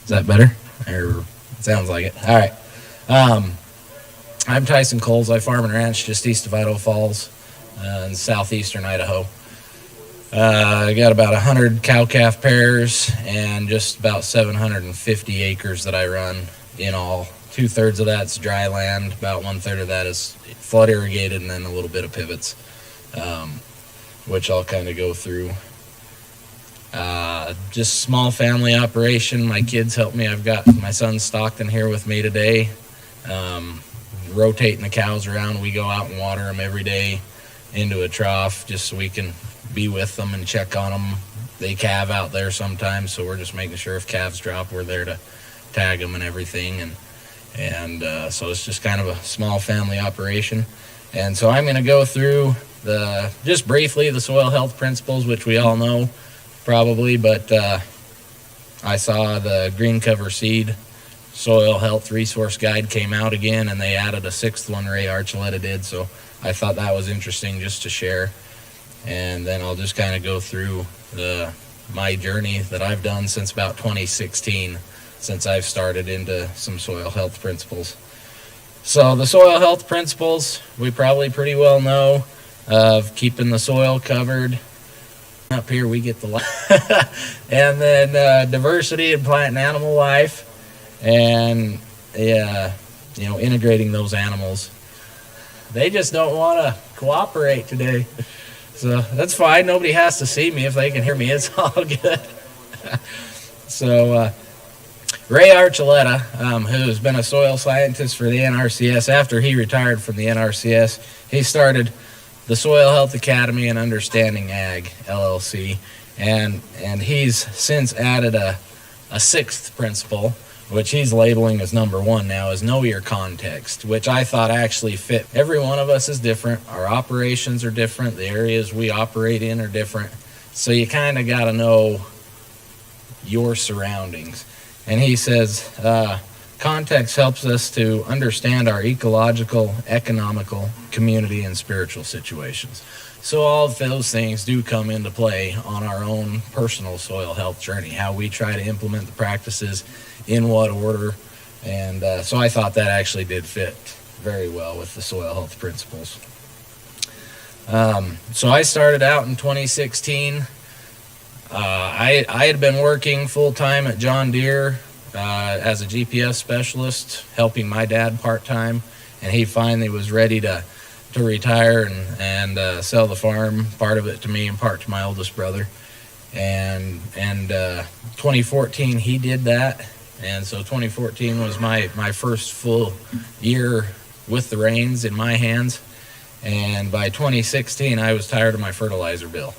Is that better? Or it sounds like it. All right. I'm Tyson Coles. I farm and ranch just east of Idaho Falls in southeastern Idaho. I got about 100 cow-calf pairs and just about 750 acres that I run in all. 2/3 of that's dry land, about 1/3 of that is flood irrigated, and then a little bit of pivots, which I'll kind of go through. Just small family operation. My kids help me. I've got my son Stockton here with me today, rotating the cows around. We go out and water them every day into a trough just so we can be with them and check on them. They calve out there sometimes, so we're just making sure if calves drop, we're there to tag them and everything. And so it's just kind of a small family operation. And so I'm going to go through just briefly the soil health principles, which we all know probably, but I saw the green cover seed soil health resource guide came out again, and they added a 6th one. Ray Archuleta did, so I thought that was interesting just to share. And then I'll just kind of go through my journey that I've done since about 2016, since I've started into some soil health principles. So the soil health principles, we probably pretty well know, of keeping the soil covered. Up here we get the light. And then diversity in plant and animal life, and integrating those animals. They just don't want to cooperate today. So that's fine. Nobody has to see me. If they can hear me, it's all good. So Ray Archuleta, who's been a soil scientist for the NRCS, after he retired from the NRCS, he started the Soil Health Academy and Understanding Ag, LLC. And he's since added a 6th principle, which he's labeling as number 1 now, is know your context, which I thought actually fit. Every one of us is different. Our operations are different. The areas we operate in are different. So you kind of got to know your surroundings. And he says context helps us to understand our ecological, economical, community, and spiritual situations. So all of those things do come into play on our own personal soil health journey, how we try to implement the practices, in what order, and so I thought that actually did fit very well with the soil health principles. So I started out in 2016. I had been working full-time at John Deere as a GPS specialist, helping my dad part-time, and he finally was ready to retire and sell the farm, part of it to me and part to my oldest brother. And 2014 he did that. And so 2014 was my first full year with the reins in my hands. And by 2016, I was tired of my fertilizer bill.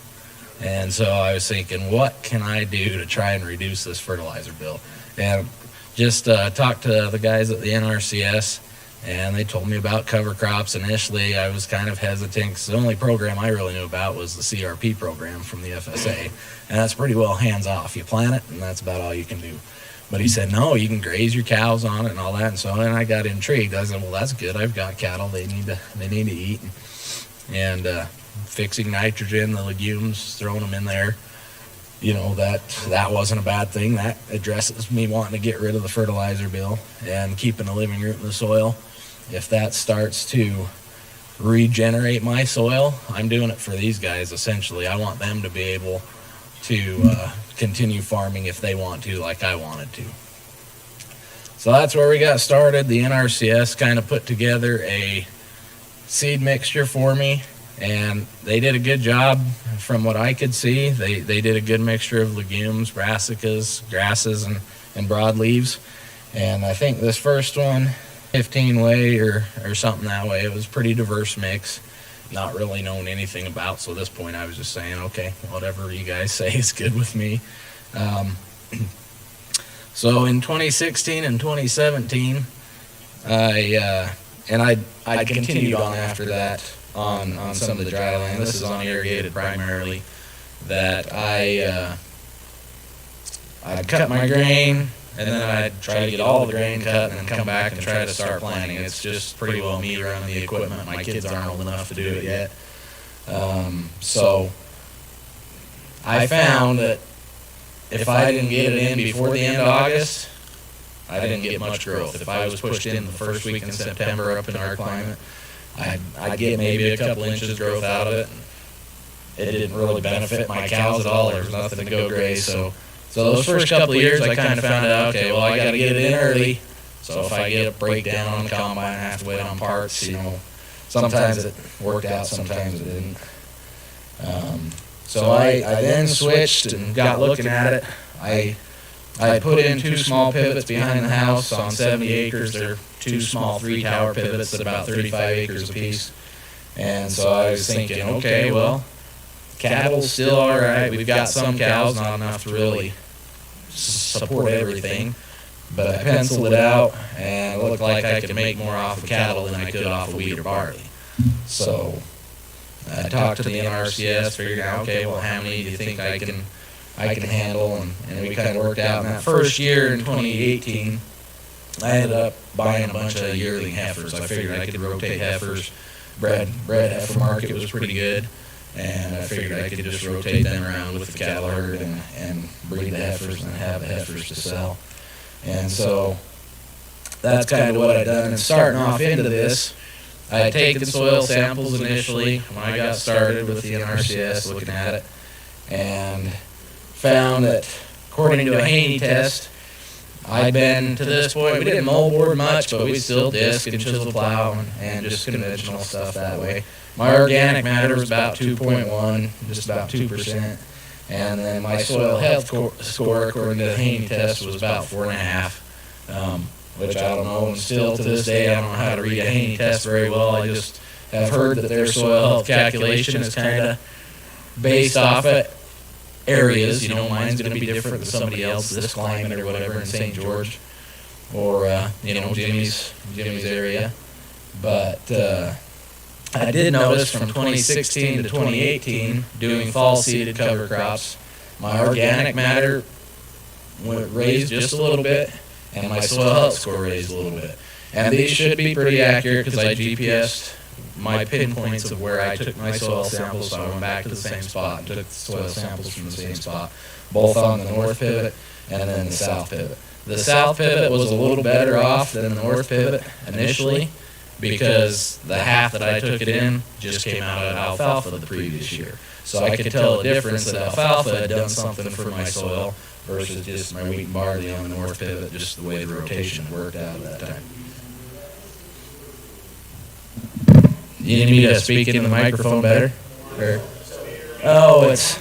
And so I was thinking, what can I do to try and reduce this fertilizer bill? And just talked to the guys at the NRCS, and they told me about cover crops. Initially, I was kind of hesitant because the only program I really knew about was the CRP program from the FSA. And that's pretty well hands-off. You plant it, and that's about all you can do. But he said, no, you can graze your cows on it and all that. And so then I got intrigued. I said, well, that's good. I've got cattle. They need to eat. And fixing nitrogen, the legumes, throwing them in there, that wasn't a bad thing. That addresses me wanting to get rid of the fertilizer bill and keeping a living root in the soil. If that starts to regenerate my soil, I'm doing it for these guys, essentially. I want them to be able to continue farming if they want to, like I wanted to. So that's where we got started. The NRCS kind of put together a seed mixture for me, and they did a good job from what I could see. They did a good mixture of legumes, brassicas, grasses, and broadleaves. And I think this first one, 15 way or something that way, it was a pretty diverse mix. Not really knowing anything about, so at this point I was just saying, okay, whatever you guys say is good with me. So in 2016 and 2017, I continued on after that on some of the dry land. This is on irrigated primarily. That I'd cut my grain, and then I'd try to get all the grain cut and then come back and try to start planting. It's just pretty well me running the equipment. My kids aren't old enough to do it yet. So I found that if I didn't get it in before the end of August, I didn't get much growth. If I was pushed in the first week in September up in our climate, I'd get maybe a couple inches growth out of it. It didn't really benefit my cows at all. There was nothing to go graze. So those first couple of years, I kind of found out, okay, well, I got to get it in early. So if I get a breakdown on the combine, I have to wait on parts. Sometimes it worked out, sometimes it didn't. So I then switched and got looking at it. I put in 2 small pivots behind the house on 70 acres. They're 2 small 3-tower pivots at about 35 acres apiece. And so I was thinking, okay, well, cattle's still all right. We've got some cows, not enough to really support everything. But I penciled it out, and it looked like I could make more off of cattle than I could off of wheat or barley. So I talked to the NRCS, figured out, okay, well, how many do you think I can handle? And we kind of worked out. In that first year in 2018, I ended up buying a bunch of yearling heifers. I figured I could rotate heifers. Bred heifer market was pretty good, and I figured I could just rotate them around with the cattle herd and breed the heifers and have the heifers to sell. And so that's kind of what I done. And starting off into this, I had taken soil samples initially when I got started with the NRCS looking at it, and found that according to a Haney test, I'd been to this point, we didn't moldboard much, but we still disc and chisel plow and just conventional stuff that way. My organic matter was about 2.1, just about 2%. And then my soil health score, according to the Haney test, was about 4.5, which I don't know. And still to this day, I don't know how to read a Haney test very well. I just have heard that their soil health calculation is kind of based off of areas. Mine's going to be different than somebody else, this climate or whatever in St. George or, Jimmy's area. But I did notice from 2016 to 2018, doing fall seeded cover crops, my organic matter raised just a little bit, and my soil health score raised a little bit. And these should be pretty accurate because I GPSed my pinpoints of where I took my soil samples, so I went back to the same spot and took the soil samples from the same spot, both on the north pivot and then the south pivot. The south pivot was a little better off than the north pivot initially, because the half that I took it in just came out of alfalfa the previous year. So I could tell the difference that alfalfa had done something for my soil versus just my wheat and barley on the north pivot, just the way the rotation worked out at that time. You need me to speak into the microphone better? Oh, it's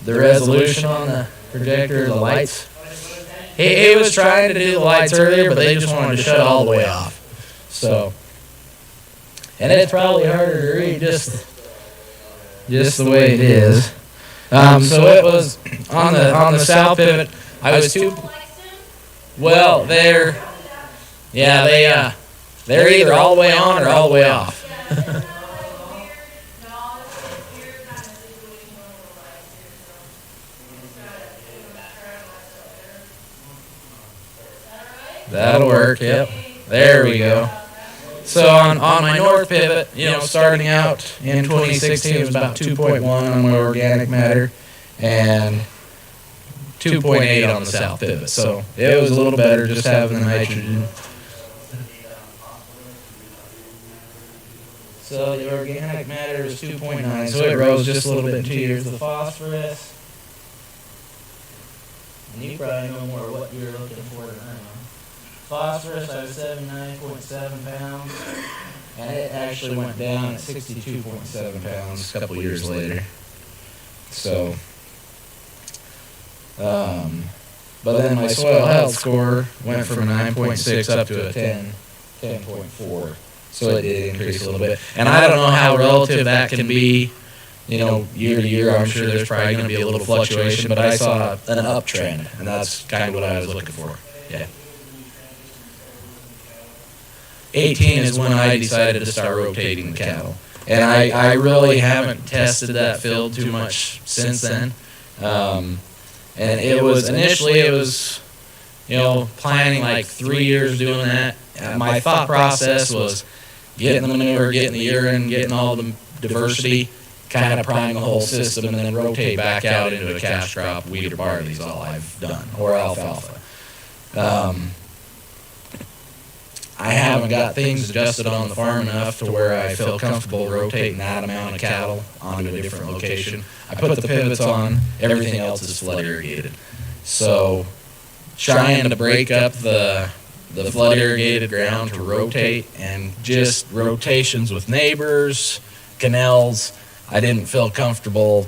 the resolution on the projector, the lights. He was trying to do the lights earlier, but they just wanted to shut all the way off. So, and it's probably harder to read just the way it is. So it was on the south pivot. I was too. Well, they're either all the way on or all the way off. That'll work. Yep. There we go. So on my north pivot, starting out in 2016, it was about 2.1 on my organic matter and 2.8 on the south pivot. So it was a little better just having the nitrogen. So the organic matter was 2.9, so it rose just a little bit in 2 years. The phosphorus, and you probably know more what you're looking for than I know. Phosphorus, I was 79.7 pounds, and it actually went down at 62.7 pounds a couple years later. So, but then my soil health score went from a 9.6 up to a 10.4. So it did increase a little bit. And I don't know how relative that can be, year to year. I'm sure there's probably going to be a little fluctuation, but I saw an uptrend, and that's kind of what I was looking for. Yeah. 18 is when I decided to start rotating the cattle. And I really haven't tested that field too much since then. And it was, initially planning like 3 years doing that. My thought process was getting the manure, getting the urine, getting all the diversity, kind of prime the whole system, and then rotate back out into a cash crop, wheat or barley is all I've done, or alfalfa. I haven't got things adjusted on the farm enough to where I feel comfortable rotating that amount of cattle onto a different location. I put the pivots on, everything else is flood irrigated. So trying to break up the flood irrigated ground to rotate, and just rotations with neighbors, canals, I didn't feel comfortable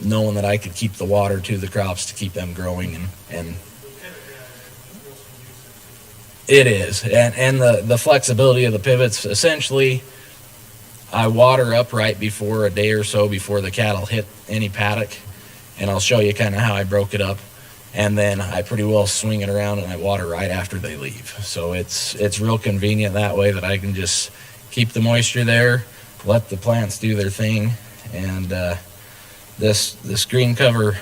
knowing that I could keep the water to the crops to keep them growing, and it is. And the flexibility of the pivots, essentially, I water up right before, a day or so before the cattle hit any paddock, and I'll show you kind of how I broke it up. And then I pretty well swing it around and I water right after they leave. So it's real convenient that way, that I can just keep the moisture there, let the plants do their thing. And this green cover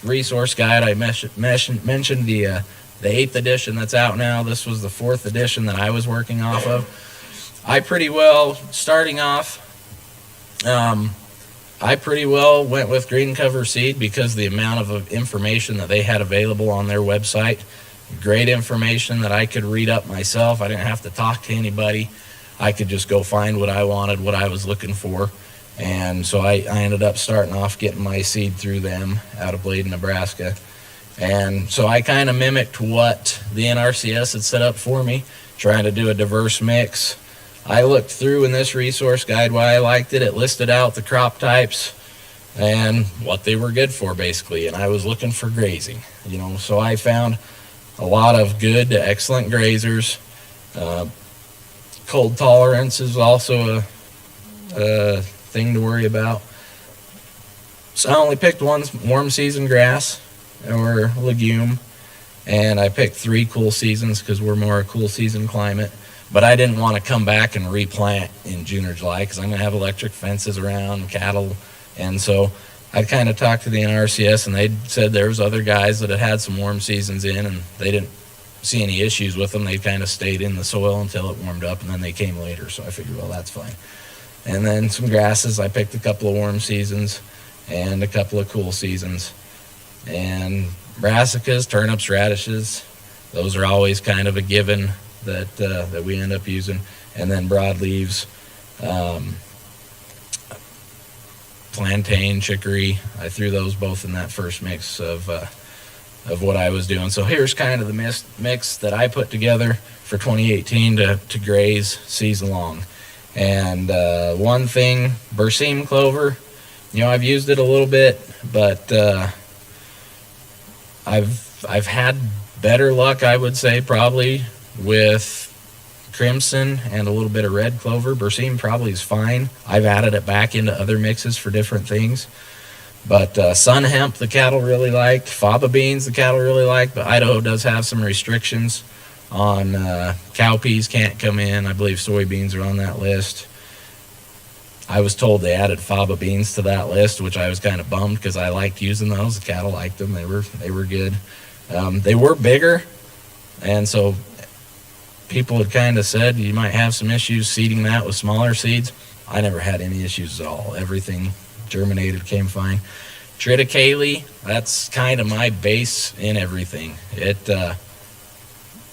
resource guide, I mentioned the 8th edition that's out now. This was the 4th edition that I was working off of. I pretty well, starting off, I pretty well went with green cover seed because the amount of information that they had available on their website, great information that I could read up myself. I didn't have to talk to anybody. I could just go find what I wanted, what I was looking for. And so I ended up starting off getting my seed through them out of Bladen, Nebraska. And so I kind of mimicked what the NRCS had set up for me, trying to do a diverse mix. I looked through in this resource guide why I liked it. It listed out the crop types and what they were good for, basically. And I was looking for grazing, so I found a lot of good to excellent grazers. Cold tolerance is also a thing to worry about. So I only picked one warm season grass or legume, and I picked 3 cool seasons because we're more a cool season climate. But I didn't want to come back and replant in June or July because I'm going to have electric fences around cattle. And so I kind of talked to the NRCS, and they said there was other guys that had some warm seasons in, and they didn't see any issues with them. They kind of stayed in the soil until it warmed up, and then they came later. So I figured, well, that's fine. And then some grasses. I picked a couple of warm seasons and a couple of cool seasons. And brassicas, turnips, radishes, those are always kind of a given that we end up using. And then broadleaves, plantain, chicory, I threw those both in that first mix of what I was doing. So here's kind of the mix that I put together for 2018 to graze season long. And one thing, Berseem clover, I've used it a little bit, but I've had better luck, I would say, probably with crimson and a little bit of red clover. Berseem probably is fine. I've added it back into other mixes for different things. But sun hemp, the cattle really like. Faba beans, the cattle really like. But Idaho does have some restrictions on cowpeas can't come in. I believe soybeans are on that list. I was told they added faba beans to that list, which I was kind of bummed because I liked using those. The cattle liked them. They were good. They were bigger, and so people had kind of said you might have some issues seeding that with smaller seeds. I never had any issues at all. Everything germinated, came fine. Triticale, that's kind of my base in everything.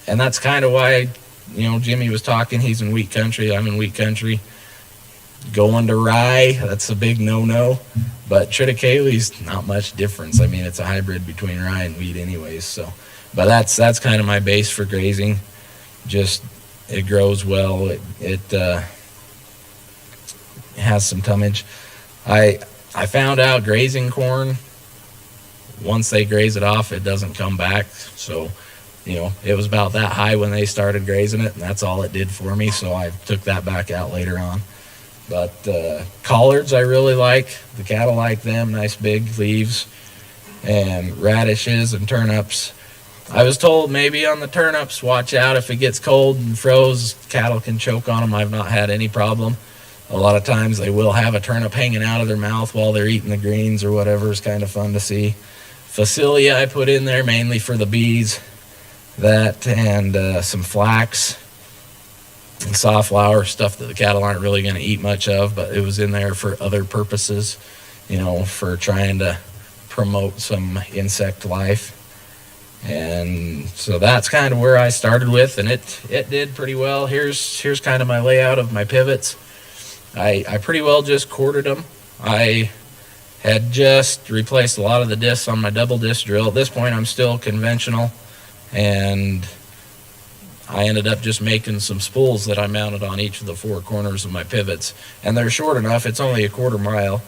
And that's kind of why, Jimmy was talking. He's in wheat country. I'm in wheat country. Going to rye, that's a big no-no. But triticale's not much difference. I mean, it's a hybrid between rye and wheat anyways. So, but that's kind of my base for grazing. Just, it grows well. It has some tonnage. I found out grazing corn, once they graze it off, it doesn't come back. So, it was about that high when they started grazing it, and that's all it did for me. So I took that back out later on. But collards I really like. The cattle like them, nice big leaves. And radishes and turnips. I was told maybe on the turnips, watch out if it gets cold and froze, cattle can choke on them. I've not had any problem. A lot of times they will have a turnip hanging out of their mouth while they're eating the greens or whatever. It's kind of fun to see. Phacelia I put in there mainly for the bees. That and some flax and safflower, stuff that the cattle aren't really going to eat much of, but it was in there for other purposes, for trying to promote some insect life. And so that's kind of where I started with, and it did pretty well. Here's kind of my layout of my pivots. I pretty well just quartered them. I had just replaced a lot of the discs on my double disc drill. At this point, I'm still conventional, and I ended up just making some spools that I mounted on each of the four corners of my pivots. And they're short enough, it's only a quarter mile.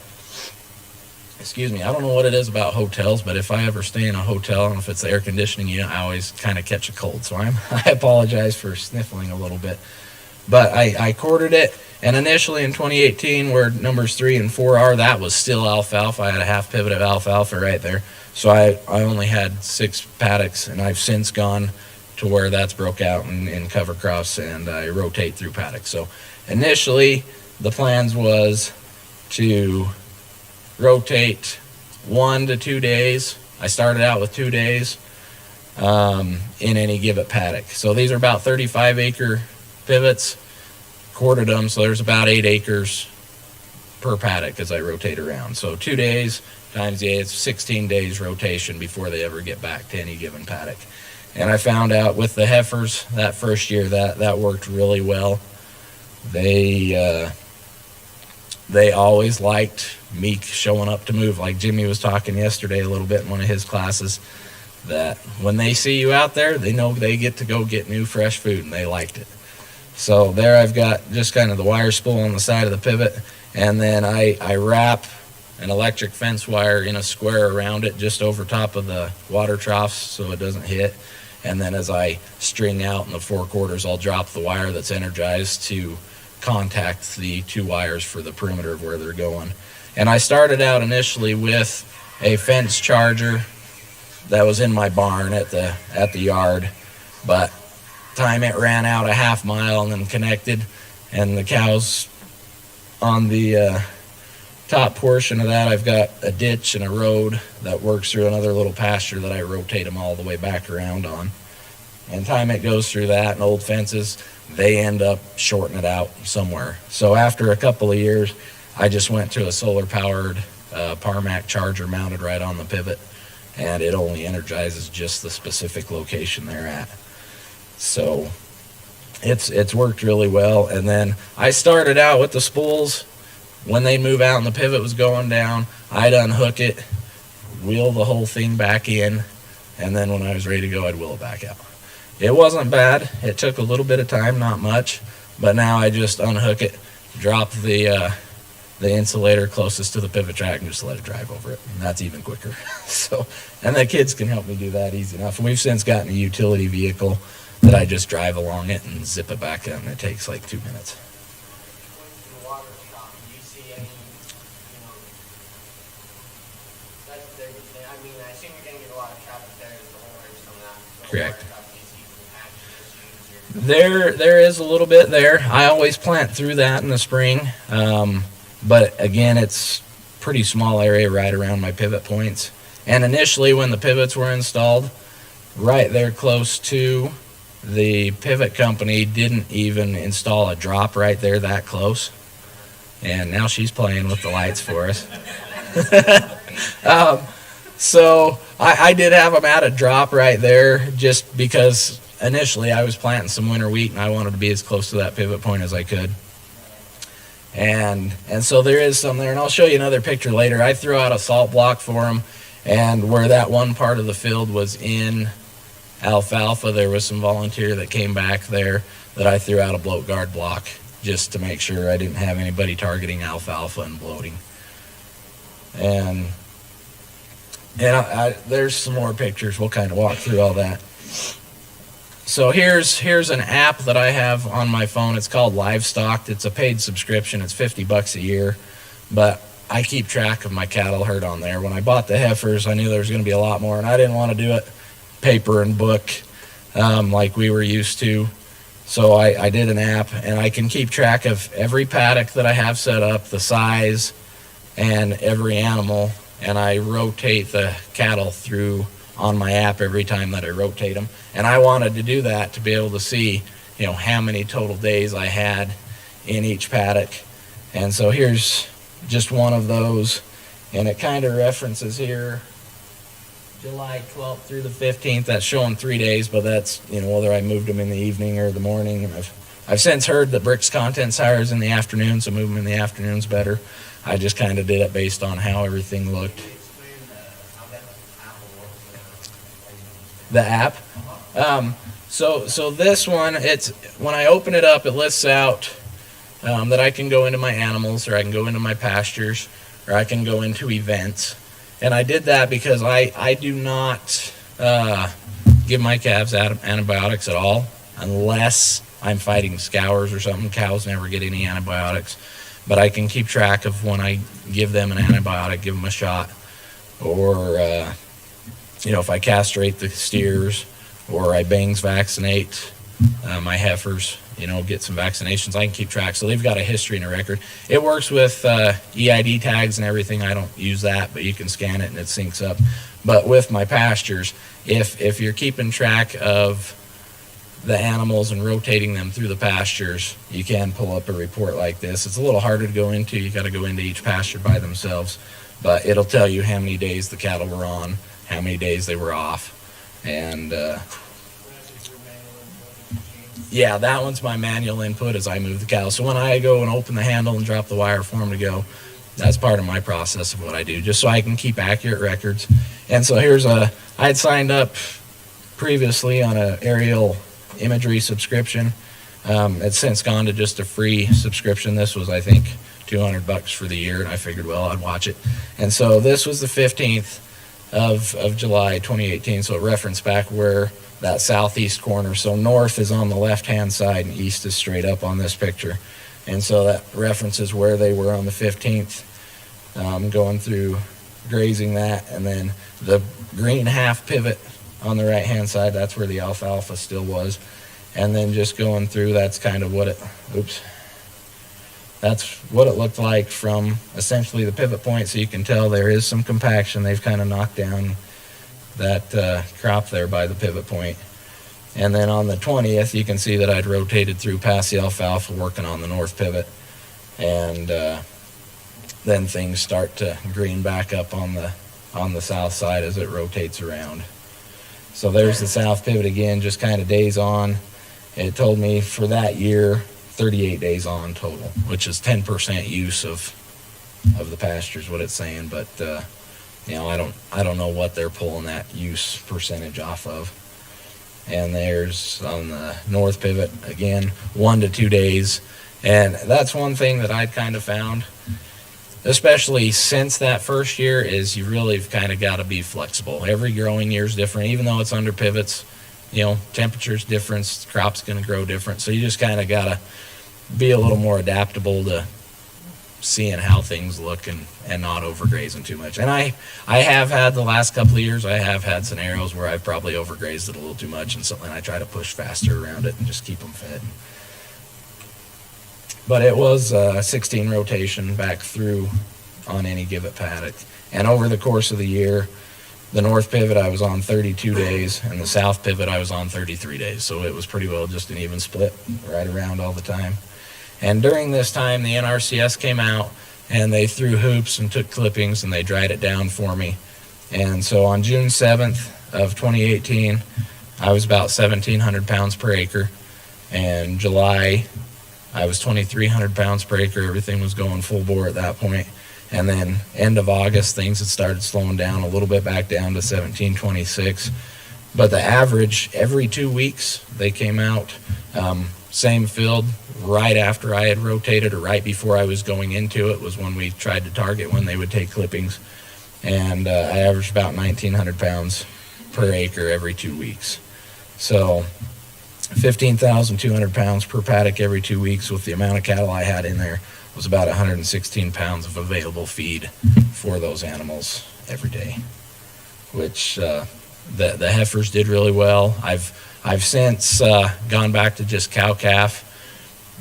Excuse me, I don't know what it is about hotels, but if I ever stay in a hotel, and if it's the air conditioning unit, I always kind of catch a cold. So I apologize for sniffling a little bit. But I quartered it, and initially in 2018, where numbers 3 and 4 are, that was still alfalfa. I had a half pivot of alfalfa right there. So I only had 6 paddocks, and I've since gone to where that's broke out in cover crops, and I rotate through paddocks. So initially, the plans was to rotate 1 to 2 days. I started out with 2 days in any given paddock. So these are about 35-acre pivots, quartered them, so there's about 8 acres per paddock as I rotate around. So 2 days times the 8, it's 16 days rotation before they ever get back to any given paddock. And I found out with the heifers that first year that worked really well. They always liked me showing up to move. Like Jimmy was talking yesterday a little bit in one of his classes, that when they see you out there, they know they get to go get new fresh food, and they liked it. So there I've got just kind of the wire spool on the side of the pivot, and then I wrap an electric fence wire in a square around it just over top of the water troughs so it doesn't hit. And then as I string out in the 4 quarters, I'll drop the wire that's energized to contact the 2 wires for the perimeter of where they're going. And I started out initially with a fence charger that was in my barn at the yard, but time it ran out a half mile and then connected, and the cows on the top portion of that, I've got a ditch and a road that works through another little pasture that I rotate them all the way back around on. And time it goes through that and old fences, they end up shorting it out somewhere. So after a couple of years, I just went to a solar-powered Parmac charger mounted right on the pivot, and it only energizes just the specific location they're at. So it's worked really well. And then I started out with the spools. When they move out and the pivot was going down, I'd unhook it, wheel the whole thing back in, and then when I was ready to go, I'd wheel it back out. It wasn't bad. It took a little bit of time, not much, but now I just unhook it, drop the insulator closest to the pivot track, and just let it drive over it, and that's even quicker. So, and the kids can help me do that easy enough. And we've since gotten a utility vehicle that I just drive along it and zip it back in, and it takes like 2 minutes. Correct. There is a little bit there. I always plant through that in the spring, but again, it's pretty small area right around my pivot points. And initially, when the pivots were installed, right there close to the pivot company didn't even install a drop right there that close. And now she's playing with the lights for us. So I did have them at a drop right there just because initially I was planting some winter wheat and I wanted to be as close to that pivot point as I could. And so there is some there, and I'll show you another picture later. I threw out a salt block for them, and where that one part of the field was in alfalfa, there was some volunteer that came back there that I threw out a bloat guard block just to make sure I didn't have anybody targeting alfalfa and bloating. And there's some more pictures. We'll kind of walk through all that. So here's an app that I have on my phone. It's called Livestock. It's a paid subscription. It's $50 a year, but I keep track of my cattle herd on there. When I bought the heifers, I knew there was going to be a lot more, and I didn't want to do it paper and book like we were used to. So I did an app, and I can keep track of every paddock that I have set up, the size, and every animal, and I rotate the cattle through on my app every time that I rotate them. And I wanted to do that to be able to see, how many total days I had in each paddock. And so here's just one of those, and it kind of references here July 12th through the 15th. That's showing 3 days, but that's, whether I moved them in the evening or the morning. And I've since heard that Brick's content's higher is in the afternoon, so moving in the afternoon's better. I just kind of did it based on how everything looked. The app. So this one, it's when I open it up, it lists out that I can go into my animals, or I can go into my pastures, or I can go into events. And I did that because I do not give my calves antibiotics at all unless I'm fighting scours or something. Cows never get any antibiotics. But I can keep track of when I give them an antibiotic, give them a shot, or, if I castrate the steers, or I bangs vaccinate my heifers, get some vaccinations, I can keep track. So they've got a history and a record. It works with EID tags and everything. I don't use that, but you can scan it and it syncs up. But with my pastures, if you're keeping track of the animals and rotating them through the pastures, you can pull up a report like this. It's a little harder to go into. You got to go into each pasture by themselves, but it'll tell you how many days the cattle were on, how many days they were off. And yeah, that one's my manual input as I move the cows. So when I go and open the handle and drop the wire for them to go, that's part of my process of what I do, just so I can keep accurate records. And so I had signed up previously on an aerial imagery subscription. It's since gone to just a free subscription. This was, I think, $200 for the year, and I figured, well, I'd watch it. And so this was the 15th of July 2018, so it referenced back where that southeast corner. So north is on the left-hand side and east is straight up on this picture. And so that references where they were on the 15th, going through grazing that, and then the green half pivot on the right-hand side, that's where the alfalfa still was. And then just going through, that's kind of that's what it looked like from essentially the pivot point. So you can tell there is some compaction. They've kind of knocked down that crop there by the pivot point. And then on the 20th, you can see that I'd rotated through past the alfalfa, working on the north pivot. And then things start to green back up on the south side as it rotates around. So there's the south pivot again, just kind of days on. It told me for that year, 38 days on total, which is 10% use of the pastures, what it's saying. But I don't know what they're pulling that use percentage off of. And there's on the north pivot again, 1 to 2 days. And that's one thing that I'd kind of found, especially since that first year, is you really kind of got to be flexible. Every growing year is different, even though it's under pivots. Temperature's different, crop's going to grow different. So you just kind of got to be a little more adaptable to seeing how things look and not overgrazing too much. And I have had the last couple of years, I have had scenarios where I've probably overgrazed it a little too much, and something I try to push faster around it and just keep them fed. But it was 16 rotation back through on any given paddock. And over the course of the year, the north pivot I was on 32 days, and the south pivot I was on 33 days. So it was pretty well just an even split right around all the time. And during this time, the NRCS came out, and they threw hoops and took clippings, and they dried it down for me. And so on June 7th of 2018, I was about 1,700 pounds per acre. And July, I was 2,300 pounds per acre. Everything was going full bore at that point. And then end of August, things had started slowing down a little bit, back down to 1,726. But the average, every 2 weeks, they came out, same field, right after I had rotated, or right before I was going into it, was when we tried to target when they would take clippings. And I averaged about 1,900 pounds per acre every 2 weeks. So 15,200 pounds per paddock every 2 weeks, with the amount of cattle I had in there, was about 116 pounds of available feed for those animals every day, which the heifers did really well. I've since gone back to just cow-calf.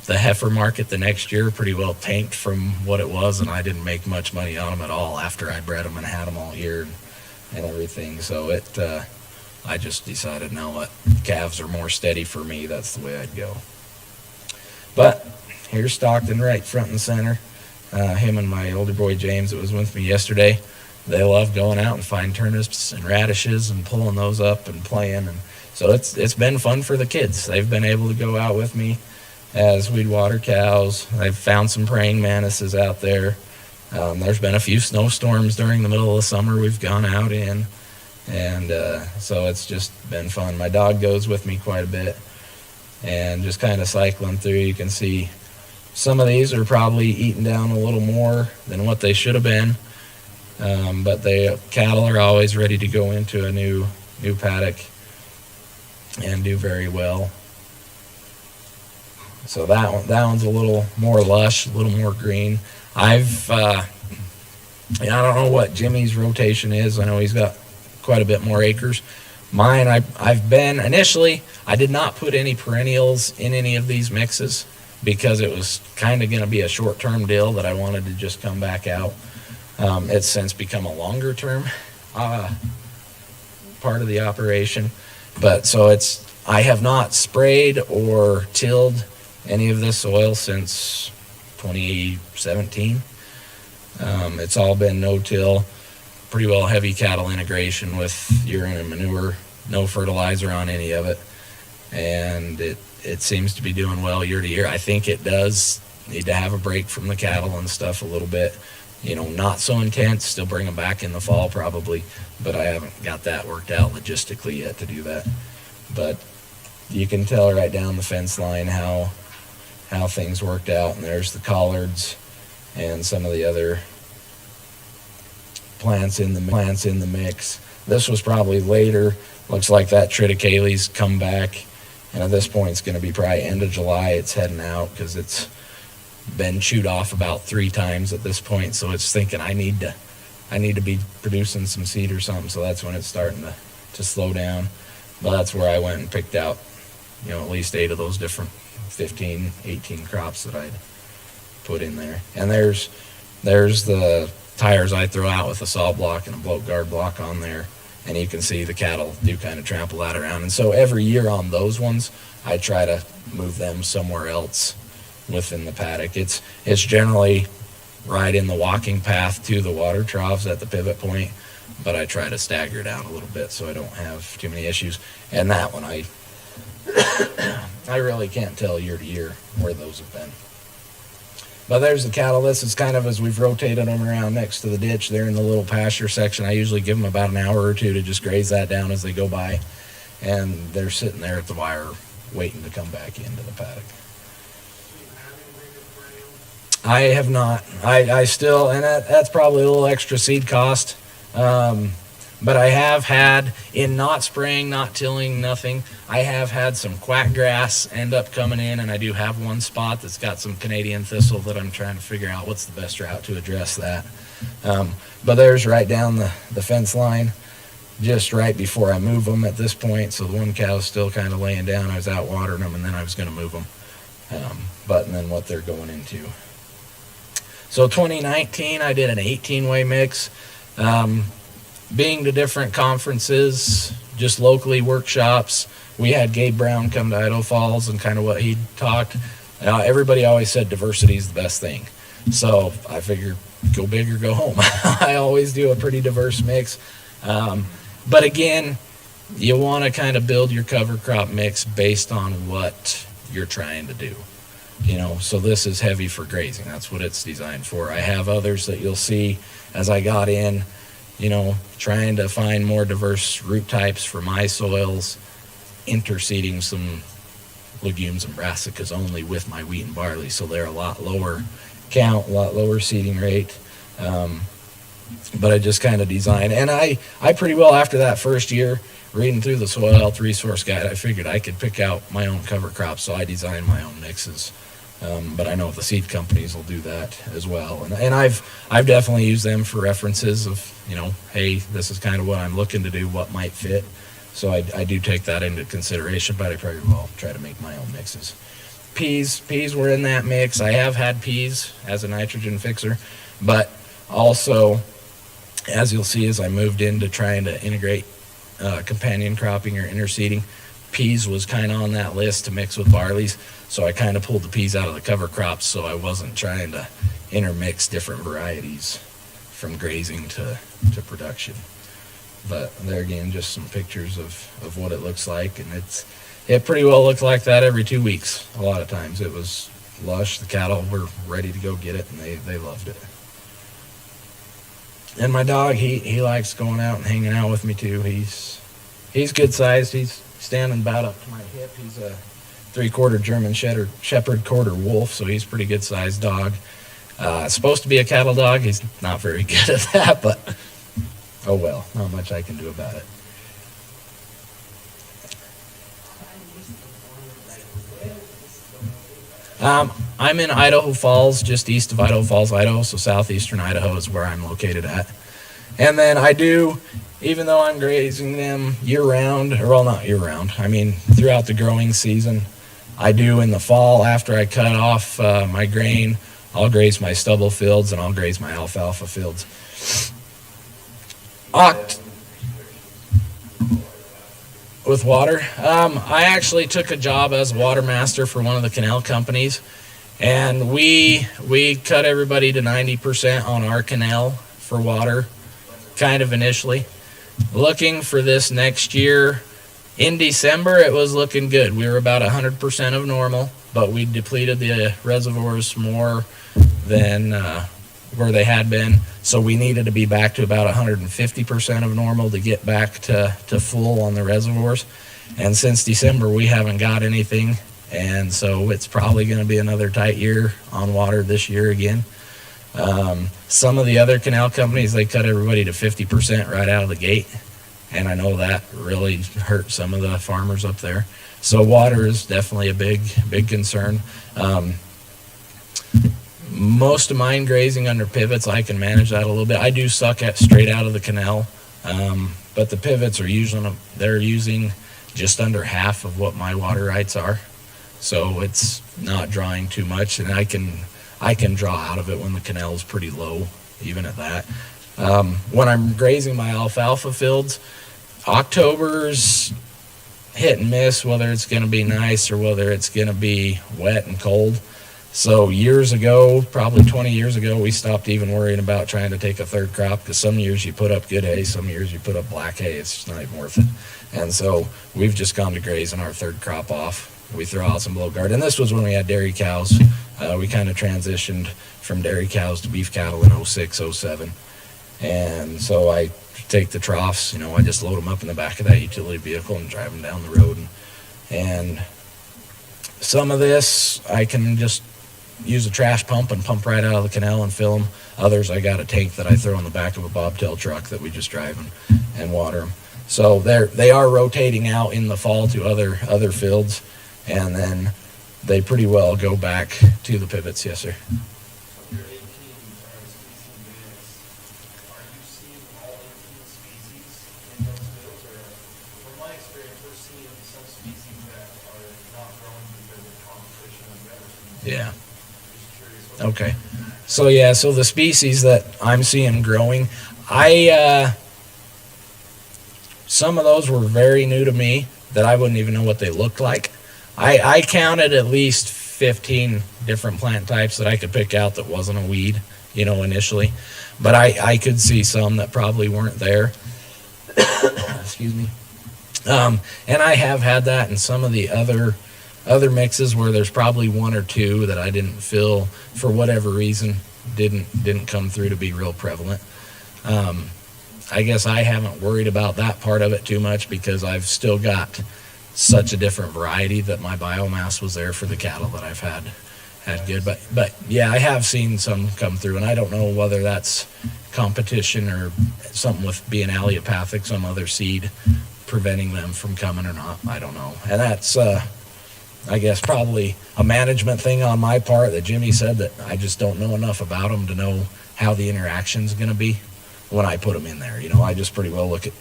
The heifer market the next year pretty well tanked from what it was, and I didn't make much money on them at all after I bred them and had them all year and everything. So I just decided, now what, calves are more steady for me. That's the way I'd go. But here's Stockton right front and center. Him and my older boy James that was with me yesterday. they love going out and finding turnips and radishes and pulling those up and playing. And so it's been fun for the kids. They've been able to go out with me as we'd water cows. I've found some praying mantises out there. There's been a few snowstorms during the middle of the summer we've gone out in. And so it's just been fun. My dog goes with me quite a bit, and just kind of cycling through. You can see some of these are probably eaten down a little more than what they should have been, but the cattle are always ready to go into a new paddock and do very well. So that one's a little more lush, a little more green. I don't know what Jimmy's rotation is. I know he's got quite a bit more acres. Mine, I've been initially, I did not put any perennials in any of these mixes because it was kind of going to be a short-term deal that I wanted to just come back out. It's since become a longer-term part of the operation. But so I have not sprayed or tilled any of this soil since 2017. It's all been no-till, pretty well heavy cattle integration with urine and manure, no fertilizer on any of it, and it seems to be doing well year to year. I think it does need to have a break from the cattle and stuff a little bit, not so intense, still bring them back in the fall probably, but I haven't got that worked out logistically yet to do that. But you can tell right down the fence line how things worked out, and there's the collards and some of the other plants in the mix. This was probably later. Looks like that triticale's come back, and at this point it's going to be probably end of July. It's heading out because it's been chewed off about 3 times at this point, so it's thinking I need to be producing some seed or something, so that's when it's starting to slow down. But that's where I went and picked out at least 8 of those different 15, 18 crops that I'd put in there. And there's the tires I throw out with a saw block and a bloat guard block on there, and you can see the cattle do kind of trample that around. And so every year on those ones, I try to move them somewhere else within the paddock. It's generally right in the walking path to the water troughs at the pivot point, but I try to stagger it out a little bit so I don't have too many issues. And that one, I really can't tell year to year where those have been. But there's the cattle. This is kind of as we've rotated them around next to the ditch. They're in the little pasture section. I usually give them about an hour or two to just graze that down as they go by. And they're sitting there at the wire waiting to come back into the paddock. I have not. I still, and that's probably a little extra seed cost. But I have had, in not spraying, not tilling, nothing, I have had some quack grass end up coming in, and I do have one spot that's got some Canadian thistle that I'm trying to figure out what's the best route to address that. But there's right down the fence line, just right before I move them at this point, so the one cow's still kind of laying down. I was out watering them, and then I was going to move them. And then what they're going into. So 2019, I did an 18-way mix. Being to different conferences, just locally workshops, we had Gabe Brown come to Idaho Falls and kind of what he talked. Everybody always said diversity is the best thing. So I figured go big or go home. I always do a pretty diverse mix. But again, you want to kind of build your cover crop mix based on what you're trying to do. So this is heavy for grazing. That's what it's designed for. I have others that you'll see as I got in, trying to find more diverse root types for my soils, interseeding some legumes and brassicas only with my wheat and barley, so they're a lot lower count, a lot lower seeding rate. But I just kind of designed, and I pretty well, after that first year, reading through the Soil Health Resource Guide, I figured I could pick out my own cover crops, so I designed my own mixes. But I know the seed companies will do that as well. And I've definitely used them for references of, hey, this is kind of what I'm looking to do, what might fit. So I do take that into consideration, but I probably will try to make my own mixes. Peas were in that mix. I have had peas as a nitrogen fixer, but also, as you'll see, as I moved into trying to integrate companion cropping or interseeding, peas was kind of on that list to mix with barleys. So I kind of pulled the peas out of the cover crops, so I wasn't trying to intermix different varieties from grazing to production. But there again, just some pictures of what it looks like, and it pretty well looked like that every 2 weeks. A lot of times it was lush. The cattle were ready to go get it, and they loved it. And my dog, he likes going out and hanging out with me too. He's good sized. He's standing about up to my hip. He's a 3/4 German Shepherd, quarter wolf, so he's a pretty good sized dog. Supposed to be a cattle dog. He's not very good at that, but oh well, not much I can do about it. I'm in Idaho Falls, just east of Idaho Falls, Idaho, so southeastern Idaho is where I'm located at. And then I do, even though I'm grazing them year-round, or well, not year-round, I mean throughout the growing season, I do in the fall after I cut off my grain, I'll graze my stubble fields and I'll graze my alfalfa fields. With water, I actually took a job as water master for one of the canal companies, and we cut everybody to 90% on our canal for water, kind of initially. Looking for this next year, in December it was looking good. We were about 100% of normal, but we depleted the reservoirs more than where they had been, so we needed to be back to about 150% of normal to get back to full on the reservoirs. And since December we haven't got anything, and so it's probably going to be another tight year on water this year again. Some of the other canal companies, they cut everybody to 50% right out of the gate, and I know that really hurt some of the farmers up there. So water is definitely a big concern. Most of mine grazing under pivots, I can manage that a little bit. I do suck at straight out of the canal, but the pivots are they're using just under half of what my water rights are, so it's not drawing too much, and I can draw out of it when the canal is pretty low, even at that. When I'm grazing my alfalfa fields, October's hit and miss, whether it's going to be nice or whether it's going to be wet and cold. So years ago, probably 20 years ago, we stopped even worrying about trying to take a third crop, because some years you put up good hay, some years you put up black hay. It's just not even worth it. And so we've just gone to grazing our third crop off. We throw out some below guard. And this was when we had dairy cows. We kind of transitioned from dairy cows to beef cattle in 06, 07. And so I take the troughs, I just load them up in the back of that utility vehicle and drive them down the road. And some of this I can just use a trash pump and pump right out of the canal and fill them. Others, I got a tank that I throw in the back of a bobtail truck that we just drive and water them. So they are rotating out in the fall to other fields, and then they pretty well go back to the pivots. Yes, sir. Your 18 species mix, are you seeing all 18 species in those fields? Or from my experience, we're seeing some species that are not growing because of competition and better species. Yeah. Just curious. Okay. So the species that I'm seeing growing, some of those were very new to me that I wouldn't even know what they looked like. I counted at least 15 different plant types that I could pick out that wasn't a weed, initially. But I could see some that probably weren't there. Excuse me. And I have had that in some of the other mixes where there's probably one or two that I didn't feel, for whatever reason, didn't come through to be real prevalent. I guess I haven't worried about that part of it too much, because I've still got such a different variety that my biomass was there for the cattle that I've had good. But yeah, I have seen some come through, and I don't know whether that's competition or something with being allelopathic, some other seed preventing them from coming or not. I don't know. And that's I guess probably a management thing on my part, that Jimmy said that I just don't know enough about them to know how the interaction's going to be when I put them in there. I just pretty well look at,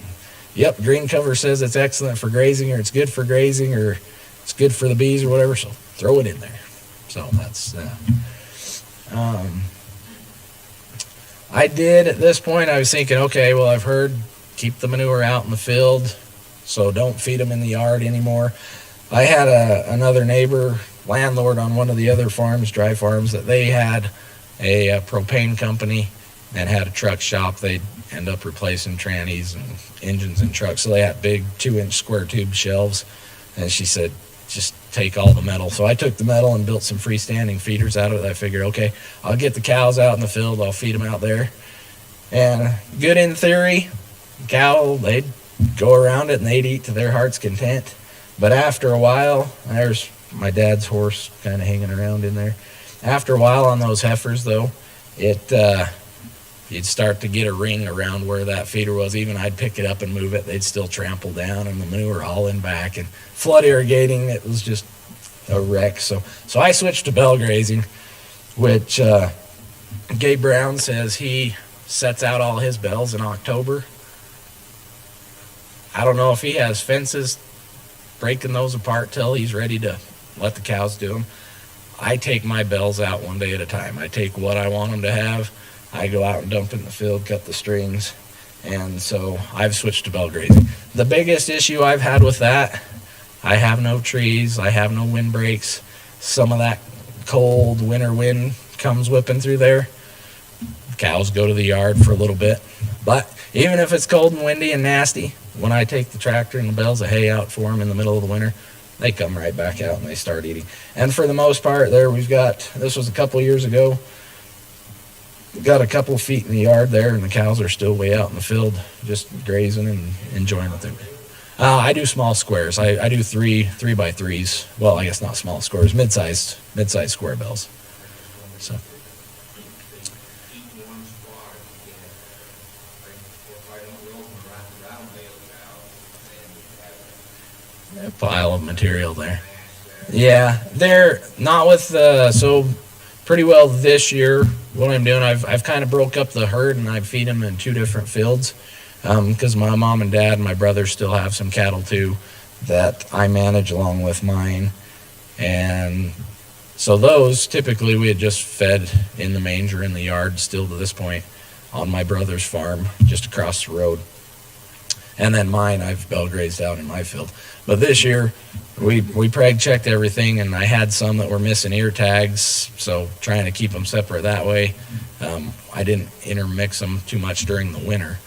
yep, green cover says it's excellent for grazing, or it's good for grazing, or it's good for the bees or whatever, so throw it in there. So that's I did at this point, I was thinking, okay, well, I've heard keep the manure out in the field, so don't feed them in the yard anymore. I had another neighbor, landlord on one of the other farms, dry farms, that they had a propane company, and had a truck shop. They'd end up replacing trannies and engines in trucks. So they had big 2-inch square tube shelves. And she said, just take all the metal. So I took the metal and built some freestanding feeders out of it. I figured, okay, I'll get the cows out in the field. I'll feed them out there. And good in theory, cow, they'd go around it and they'd eat to their heart's content. But after a while, there's my dad's horse kind of hanging around in there. After a while on those heifers, though, you'd start to get a ring around where that feeder was. Even I'd pick it up and move it. They'd still trample down, and the manure all in back. And flood irrigating, it was just a wreck. So I switched to bell grazing, which Gabe Brown says he sets out all his bells in October. I don't know if he has fences breaking those apart till he's ready to let the cows do them. I take my bells out one day at a time. I take what I want them to have. I go out and dump it in the field, cut the strings, and so I've switched to bell grazing. The biggest issue I've had with that, I have no trees, I have no wind breaks. Some of that cold winter wind comes whipping through there. Cows go to the yard for a little bit. But even if it's cold and windy and nasty, when I take the tractor and the bales of hay out for them in the middle of the winter, they come right back out and they start eating. And for the most part, there we've got, this was a couple years ago, we've got a couple of feet in the yard there, and the cows are still way out in the field, just grazing and enjoying the thing. I do small squares. I do 3x3s. Well, I guess not small squares, mid-sized square bells. So. A pile of material there. Yeah, they're not with so pretty well this year. What I'm doing, I've kind of broke up the herd and I feed them in 2 different fields because my mom and dad and my brother still have some cattle too that I manage along with mine. And so those typically we had just fed in the manger in the yard still to this point on my brother's farm just across the road. And then mine, I've bell grazed out in my field. But this year, we preg checked everything, and I had some that were missing ear tags, so trying to keep them separate that way. I didn't intermix them too much during the winter,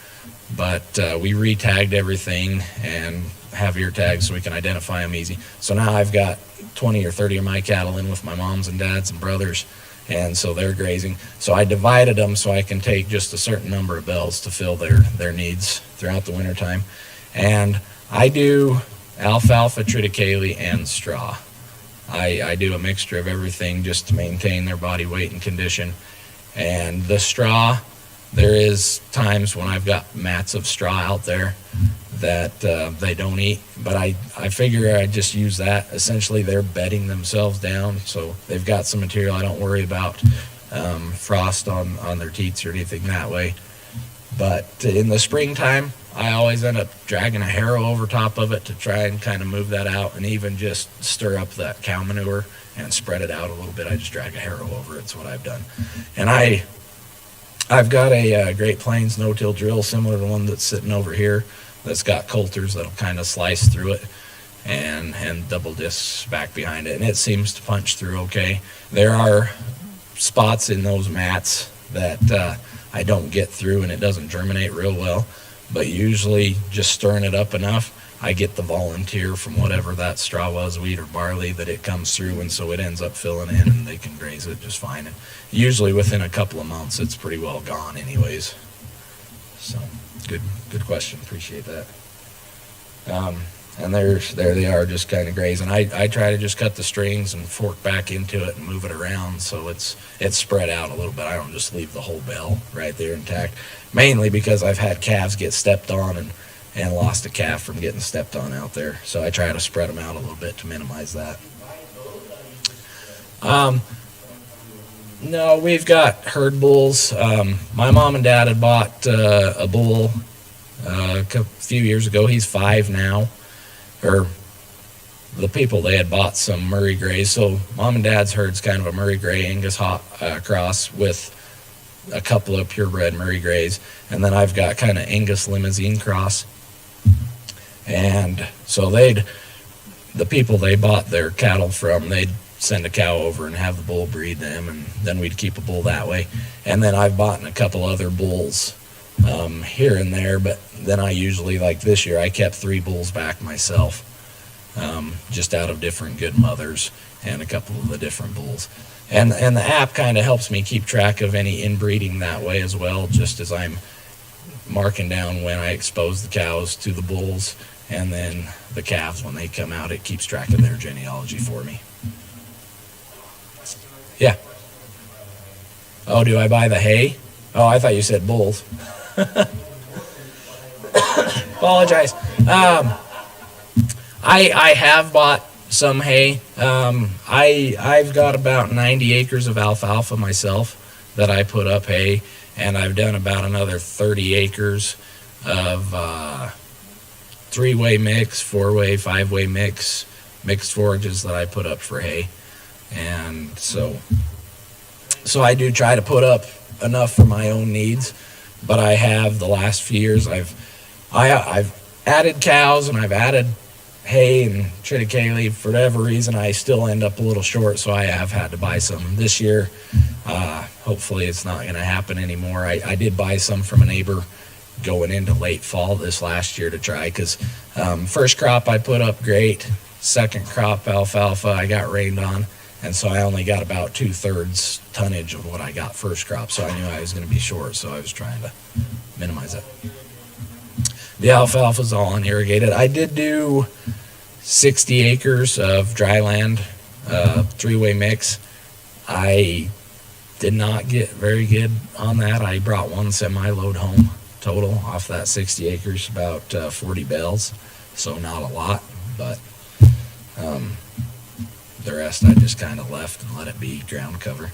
but we re-tagged everything and have ear tags so we can identify them easy. So now I've got 20 or 30 of my cattle in with my moms and dads and brothers, and so they're grazing. So I divided them so I can take just a certain number of bells to fill their needs throughout the wintertime. And I do alfalfa, triticale, and straw. I do a mixture of everything just to maintain their body weight and condition. And the straw, there is times when I've got mats of straw out there that they don't eat, but I figure I just use that. Essentially, they're bedding themselves down, so they've got some material. I don't worry about frost on their teats or anything that way. But in the springtime, I always end up dragging a harrow over top of it to try and kind of move that out, and even just stir up that cow manure and spread it out a little bit. I just drag a harrow over it. It's what I've done. And I've got a Great Plains no-till drill similar to the one that's sitting over here that's got coulters that'll kind of slice through it and double discs back behind it, and it seems to punch through okay. There are spots in those mats that I don't get through and it doesn't germinate real well, but usually just stirring it up enough, I get the volunteer from whatever that straw was, wheat or barley, that it comes through, and so it ends up filling in and they can graze it just fine. And usually within a couple of months it's pretty well gone anyways. So good question, appreciate that. And there they are, just kind of grazing. I try to just cut the strings and fork back into it and move it around so it's spread out a little bit. I don't just leave the whole bell right there intact, mainly because I've had calves get stepped on and lost a calf from getting stepped on out there. So I try to spread them out a little bit to minimize that. No, we've got herd bulls. My mom and dad had bought a bull a few years ago. He's 5 now. Or the people, they had bought some Murray Greys. So mom and dad's herd's kind of a Murray Grey Angus cross with a couple of purebred Murray Greys. And then I've got kind of Angus Limousine cross. And so the people they bought their cattle from, they'd send a cow over and have the bull breed them, and then we'd keep a bull that way. And then I've bought a couple other bulls here and there, but then I usually, like this year, I kept 3 bulls back myself, just out of different good mothers and a couple of the different bulls. And the app kind of helps me keep track of any inbreeding that way as well, just as I'm marking down when I expose the cows to the bulls, and then the calves, when they come out, it keeps track of their genealogy for me. Yeah. Oh, do I buy the hay? Oh, I thought you said bulls. Apologize. I have bought some hay. I've got about 90 acres of alfalfa myself that I put up hay, and I've done about another 30 acres of 3-way mix, 4-way, 5-way mix, mixed forages that I put up for hay. And so I do try to put up enough for my own needs, but I have the last few years I've added cows and I've added hay and triticale. For whatever reason, I still end up a little short, so I have had to buy some this year. Hopefully it's not going to happen anymore. I did buy some from a neighbor going into late fall this last year to try, because first crop I put up great, second crop alfalfa I got rained on, and so I only got about 2/3 tonnage of what I got first crop, so I knew I was going to be short, so I was trying to minimize it. The alfalfa's all unirrigated. I did do 60 acres of dry land, 3-way mix. I did not get very good on that. I brought 1 semi-load home total off that 60 acres, about 40 bales, so not a lot, but the rest I just kind of left and let it be ground cover.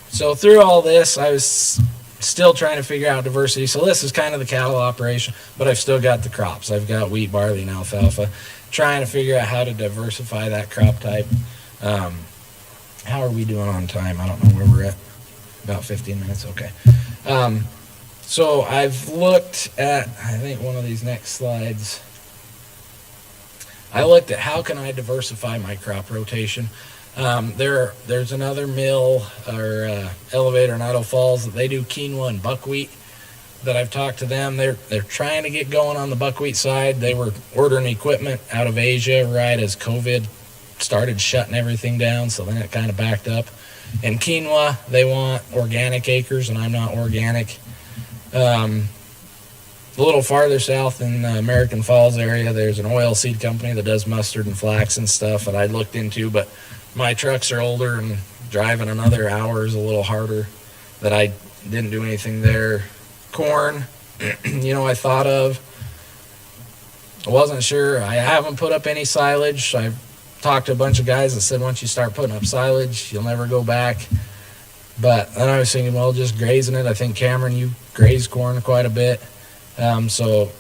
So through all this, I was still trying to figure out diversity. So this is kind of the cattle operation, but I've still got the crops. I've got wheat, barley, and alfalfa. Trying to figure out how to diversify that crop type. How are we doing on time? I don't know where we're at. About 15 minutes, okay. So I've looked at, I think one of these next slides, I looked at how can I diversify my crop rotation. There's another mill or elevator in Idaho Falls that they do quinoa and buckwheat that I've talked to them. They're trying to get going on the buckwheat side. They were ordering equipment out of Asia right as COVID started shutting everything down, so then it kind of backed up. And quinoa, they want organic acres, and I'm not organic. A little farther south in the American Falls area, there's an oil seed company that does mustard and flax and stuff that I looked into, but my trucks are older and driving another hour is a little harder, that I didn't do anything there. Corn, I thought of. I wasn't sure. I haven't put up any silage. I've talked to a bunch of guys that said once you start putting up silage, you'll never go back. But then I was thinking, well, just grazing it. I think, Cameron, you graze corn quite a bit. So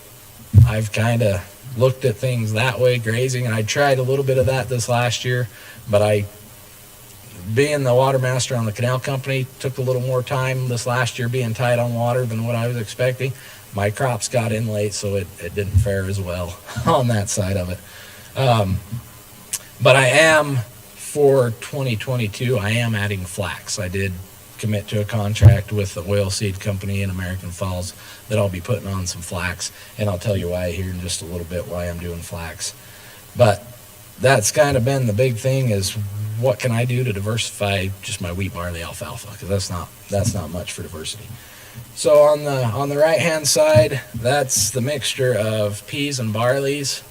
I've kind of looked at things that way, grazing, and I tried a little bit of that this last year, but being the water master on the canal company, took a little more time this last year being tight on water than what I was expecting. My crops got in late, so it didn't fare as well on that side of it. But I am, for 2022, I am adding flax. I did commit to a contract with the oil seed company in American Falls that I'll be putting on some flax, and I'll tell you why here in just a little bit, why I'm doing flax. But that's kind of been the big thing, is what can I do to diversify just my wheat, barley, alfalfa, because that's not much for diversity. So on the right hand side, that's the mixture of peas and barleys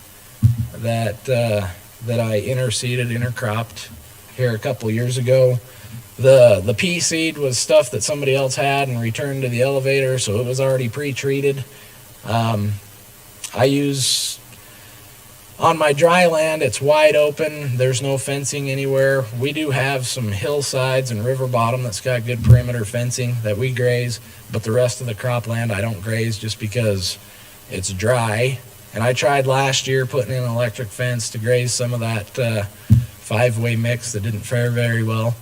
that I intercropped here a couple years ago. The pea seed was stuff that somebody else had and returned to the elevator, so it was already pre-treated. I use, on my dry land, it's wide open. There's no fencing anywhere. We do have some hillsides and river bottom that's got good perimeter fencing that we graze, but the rest of the cropland I don't graze just because it's dry. And I tried last year putting in an electric fence to graze some of that 5-way mix that didn't fare very well.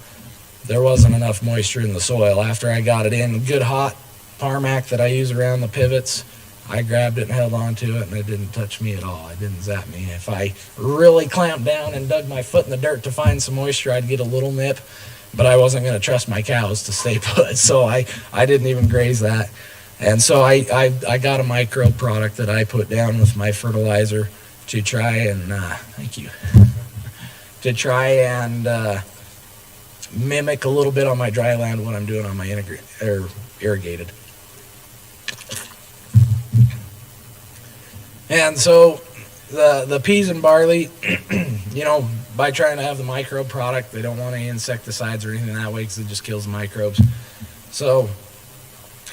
There wasn't enough moisture in the soil. After I got it in, good hot Parmac that I use around the pivots, I grabbed it and held on to it, and it didn't touch me at all. It didn't zap me. If I really clamped down and dug my foot in the dirt to find some moisture, I'd get a little nip, but I wasn't going to trust my cows to stay put, so I didn't even graze that. And so I got a micro product that I put down with my fertilizer to try and, to try and mimic a little bit on my dry land what I'm doing on my irrigated. And so the peas and barley, by trying to have the micro product, they don't want any insecticides or anything that way because it just kills the microbes. So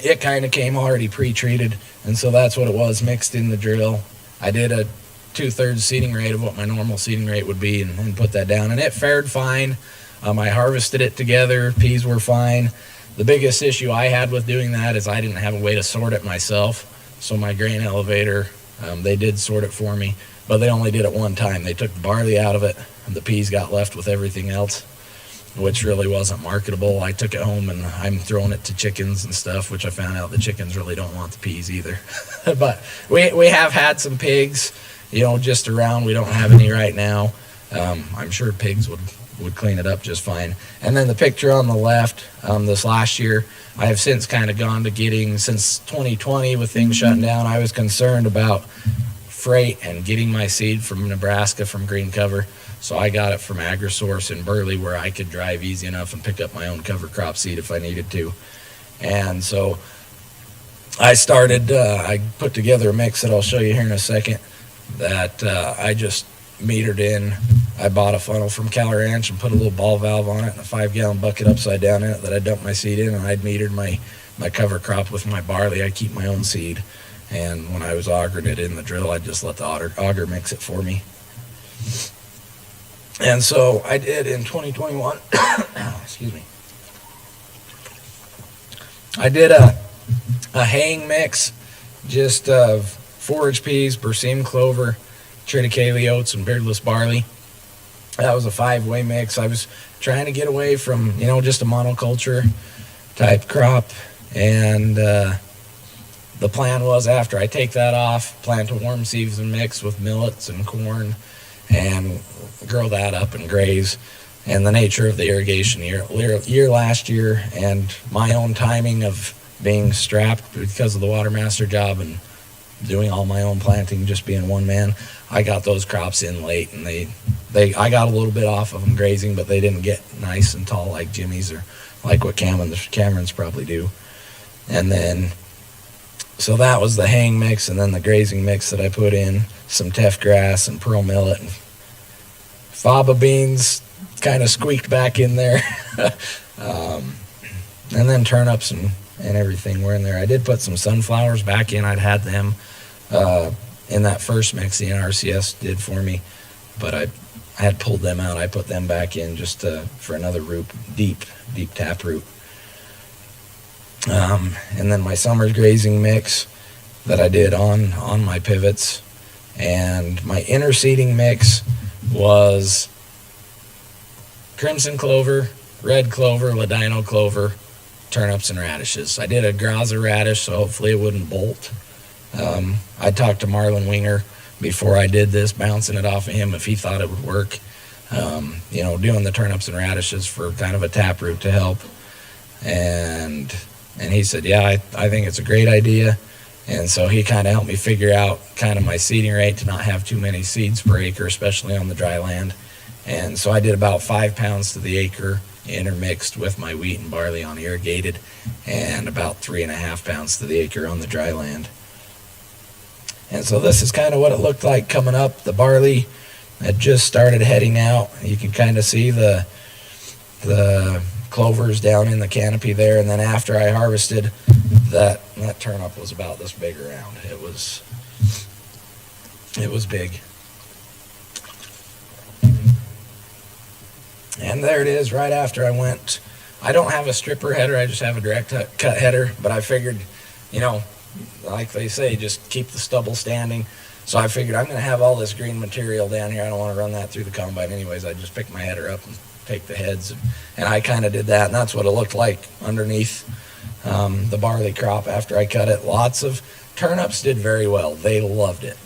it kind of came already pre-treated, and so that's what it was, mixed in the drill. I did a 2/3 seeding rate of what my normal seeding rate would be and put that down, and it fared fine. I harvested it together. Peas were fine. The biggest issue I had with doing that is I didn't have a way to sort it myself, so my grain elevator, they did sort it for me, but they only did it one time. They took the barley out of it, and the peas got left with everything else, which really wasn't marketable. I took it home, and I'm throwing it to chickens and stuff, which I found out the chickens really don't want the peas either. But we have had some pigs, just around. We don't have any right now. I'm sure pigs would clean it up just fine. And then the picture on the left, this last year, I have since kind of gone to getting, since 2020 with things shutting down, I was concerned about freight and getting my seed from Nebraska from green cover. So I got it from AgriSource in Burley, where I could drive easy enough and pick up my own cover crop seed if I needed to. And so I started, I put together a mix that I'll show you here in a second that I just metered in. I bought a funnel from Cal Ranch and put a little ball valve on it and a 5-gallon bucket upside down in it that I dumped my seed in, and I'd metered my cover crop with my barley. I keep my own seed, and when I was augering it in the drill, I'd just let the auger mix it for me. And so I did in 2021. Excuse me. I did a haying mix, just of forage peas, berseem clover, triticale oats, and beardless barley. That was a 5-way mix. I was trying to get away from, just a monoculture type crop. And the plan was, after I take that off, plant a warm season mix with millets and corn and grow that up and graze. And the nature of the irrigation year last year, and my own timing of being strapped because of the Watermaster job and doing all my own planting, just being one man, I got those crops in late, and I got a little bit off of them grazing, but they didn't get nice and tall like Jimmy's or like what Camerons probably do. And then, so that was the haying mix, and then the grazing mix that I put in, some teff grass and pearl millet, and faba beans kind of squeaked back in there. And then turnips and everything were in there. I did put some sunflowers back in. I'd had them in that first mix the NRCS did for me, but I had pulled them out. I put them back in just for another root, deep tap root. And then my summer grazing mix that I did on my pivots, and my interseeding mix was crimson clover, red clover, ladino clover, turnips, and radishes. I did a graza radish, so hopefully it wouldn't bolt. I talked to Marlon Winger before I did this, bouncing it off of him if he thought it would work. Doing the turnips and radishes for kind of a taproot to help. And he said, yeah, I think it's a great idea. And so he kind of helped me figure out kind of my seeding rate to not have too many seeds per acre, especially on the dry land. And so I did about 5 pounds to the acre intermixed with my wheat and barley on irrigated, and about 3.5 pounds to the acre on the dry land. And so this is kind of what it looked like coming up. The barley had just started heading out. You can kind of see the clovers down in the canopy there. And then after I harvested, that turnip was about this big around. It was big. And there it is right after I went. I don't have a stripper header, I just have a direct cut header, but I figured, like they say, just keep the stubble standing. So I figured I'm going to have all this green material down here. I don't want to run that through the combine anyways. I just pick my header up and take the heads. And I kind of did that, and that's what it looked like underneath. the barley crop after I cut it. Lots of turnips did very well. They loved it.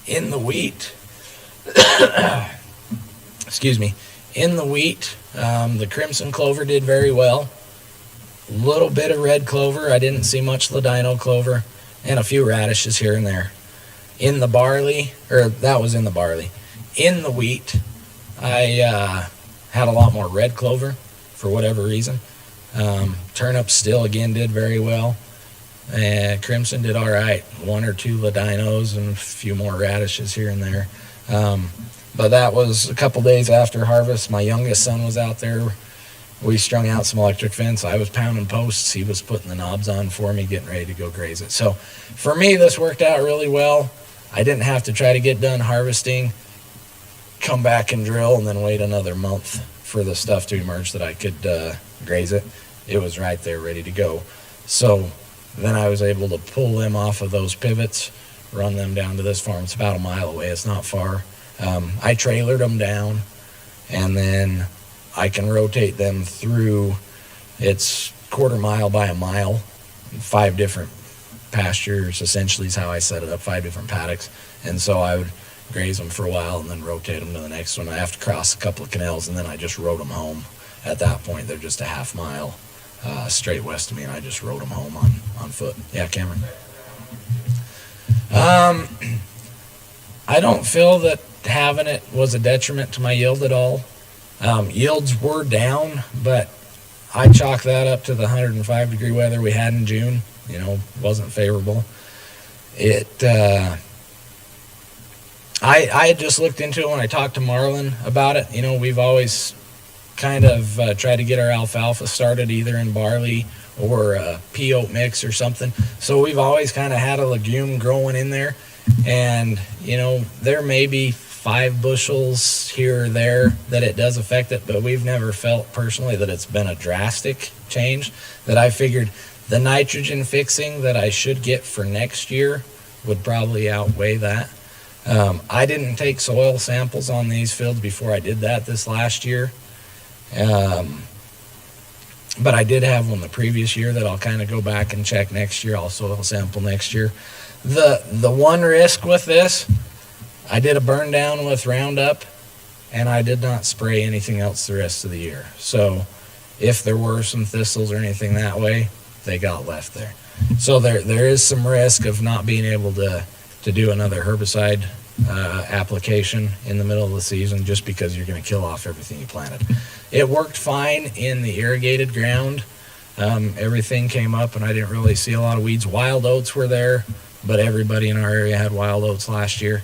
In the wheat, excuse me, in the wheat, the crimson clover did very well. Little bit of red clover. I didn't see much ladino clover, and a few radishes here and there. In the barley, or that was in the barley. In the wheat, I had a lot more red clover for whatever reason. Turnips still again did very well. And crimson did all right. 1 or 2 ladinos and a few more radishes here and there. But that was a couple days after harvest. My youngest son was out there. We strung out some electric fence. I was pounding posts. He was putting the knobs on for me, getting ready to go graze it. So for me, this worked out really well. I didn't have to try to get done harvesting, come back and drill, and then wait another month for the stuff to emerge that I could graze it. It was right there ready to go. So then I was able to pull them off of those pivots, run them down to this farm. It's about a mile away. It's not far. I trailered them down, and then I can rotate them through. It's 1/4 mile by a mile, 5 different pastures essentially is how I set it up, 5 different paddocks. And so I would graze them for a while and then rotate them to the next one. I have to cross a couple of canals, and then I just rode them home. At that point, they're just a 1/2 mile straight west of me, and I just rode them home on foot. Yeah, Cameron. I don't feel that having it was a detriment to my yield at all. Yields were down, but I chalk that up to the 105-degree weather we had in June. Wasn't favorable. I had just looked into it when I talked to Marlon about it. We've always kind of tried to get our alfalfa started either in barley or a pea oat mix or something. So we've always kind of had a legume growing in there. And, there may be 5 bushels here or there that it does affect it, but we've never felt personally that it's been a drastic change. That I figured the nitrogen fixing that I should get for next year would probably outweigh that. I didn't take soil samples on these fields before I did that this last year. But I did have one the previous year that I'll kind of go back and check next year. I'll soil sample next year. The one risk with this, I did a burn down with Roundup, and I did not spray anything else the rest of the year. So if there were some thistles or anything that way, they got left there. So there is some risk of not being able to do another herbicide application in the middle of the season, just because you're going to kill off everything you planted. It worked fine in the irrigated ground. Everything came up, and I didn't really see a lot of weeds. Wild oats were there, but everybody in our area had wild oats last year.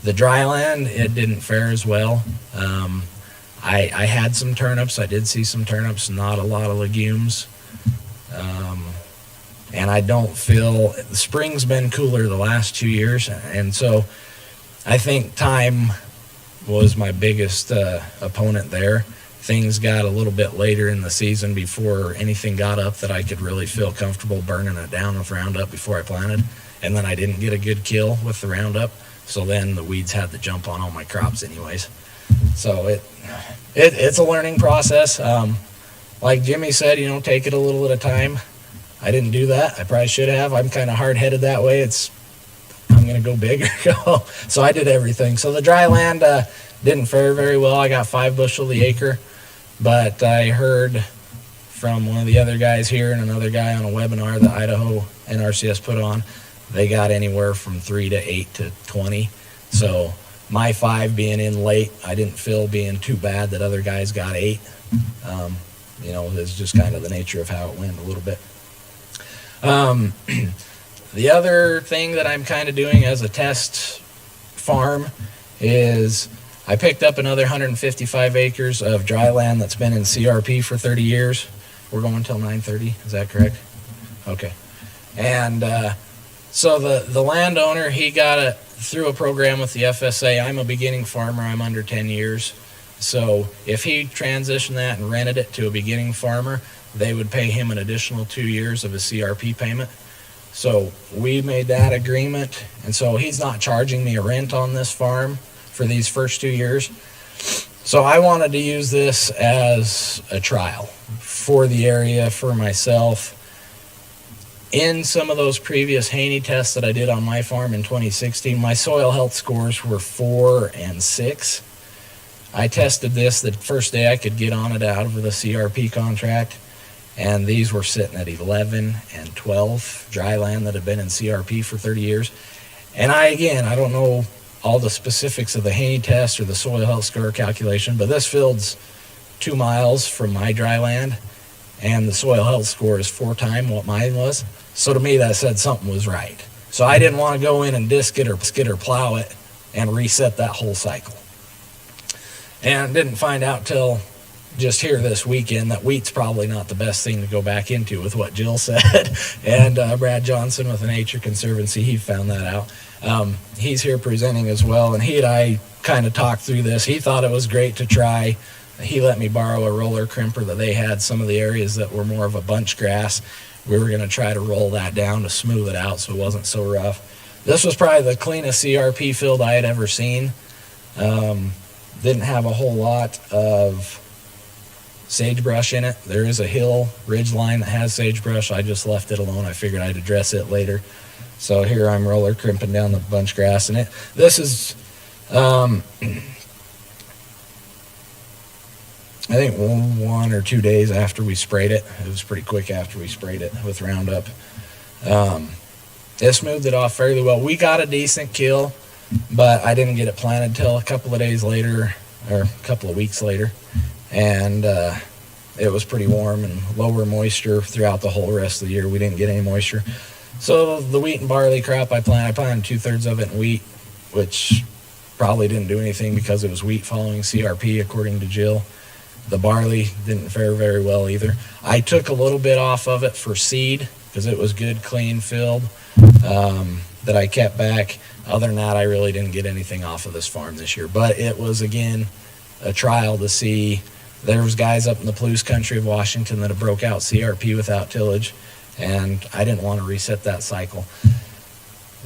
The dry land, it didn't fare as well. I had some turnips. I did see some turnips, not a lot of legumes. And I don't feel, the spring's been cooler the last 2 years, and so I think time was my biggest opponent there. Things got a little bit later in the season before anything got up that I could really feel comfortable burning it down with Roundup before I planted. And then I didn't get a good kill with the Roundup, so then the weeds had the jump on all my crops anyways. So it's a learning process. Like Jimmy said, take it a little at a time. I didn't do that. I probably should have. I'm kind of hard-headed that way. I'm going to go big or go. So I did everything. So the dry land didn't fare very well. I got 5 bushel the acre, but I heard from one of the other guys here and another guy on a webinar that Idaho NRCS put on, they got anywhere from 3 to 8 to 20. So my 5 being in late, I didn't feel being too bad that other guys got 8. It's just kind of the nature of how it went a little bit. The other thing that I'm kind of doing as a test farm is I picked up another 155 acres of dry land that's been in CRP for 30 years. We're going until 9:30, is that correct? Okay. And so the landowner, he got it through a program with the FSA. I'm a beginning farmer. I'm under 10 years. So if he transitioned that and rented it to a beginning farmer, they would pay him an additional 2 years of a CRP payment. So we made that agreement, and so he's not charging me a rent on this farm for these first 2 years. So I wanted to use this as a trial, for the area for myself. In some of those previous Haney tests that I did on my farm in 2016, my soil health scores were 4 and 6. I tested this the first day I could get on it out of the CRP contract, and these were sitting at 11 and 12, dry land that had been in CRP for 30 years. And I don't know all the specifics of the Haney test or the soil health score calculation, but this field's 2 miles from my dry land, and the soil health score is 4 times what mine was. So to me, that said something was right. So I didn't want to go in and disc it or skid or plow it and reset that whole cycle. And didn't find out till just here this weekend that wheat's probably not the best thing to go back into with what Jill said. And Brad Johnson with the Nature Conservancy, he found that out. He's here presenting as well, and he and I kind of talked through this. He thought it was great to try. He let me borrow a roller crimper that they had, some of the areas that were more of a bunch grass. We were going to try to roll that down to smooth it out so it wasn't so rough. This was probably the cleanest CRP field I had ever seen. Didn't have a whole lot of sagebrush in it. There is a hill ridge line that has sagebrush. I just left it alone. I figured I'd address it later. So here I'm roller crimping down the bunch grass in it. This is, I think 1 or 2 days after we sprayed it. It was pretty quick after we sprayed it with Roundup. It smoothed it off fairly well. We got a decent kill, but I didn't get it planted till a couple of days later, or a couple of weeks later. And it was pretty warm and lower moisture throughout the whole rest of the year. We didn't get any moisture. So the wheat and barley crop I planted 2/3 of it in wheat, which probably didn't do anything because it was wheat following CRP, according to Jill. The barley didn't fare very well either. I took a little bit off of it for seed because it was good, clean field that I kept back. Other than that, I really didn't get anything off of this farm this year. But it was, again, a trial to see. There was guys up in the Palouse country of Washington that have broke out CRP without tillage, and I didn't want to reset that cycle.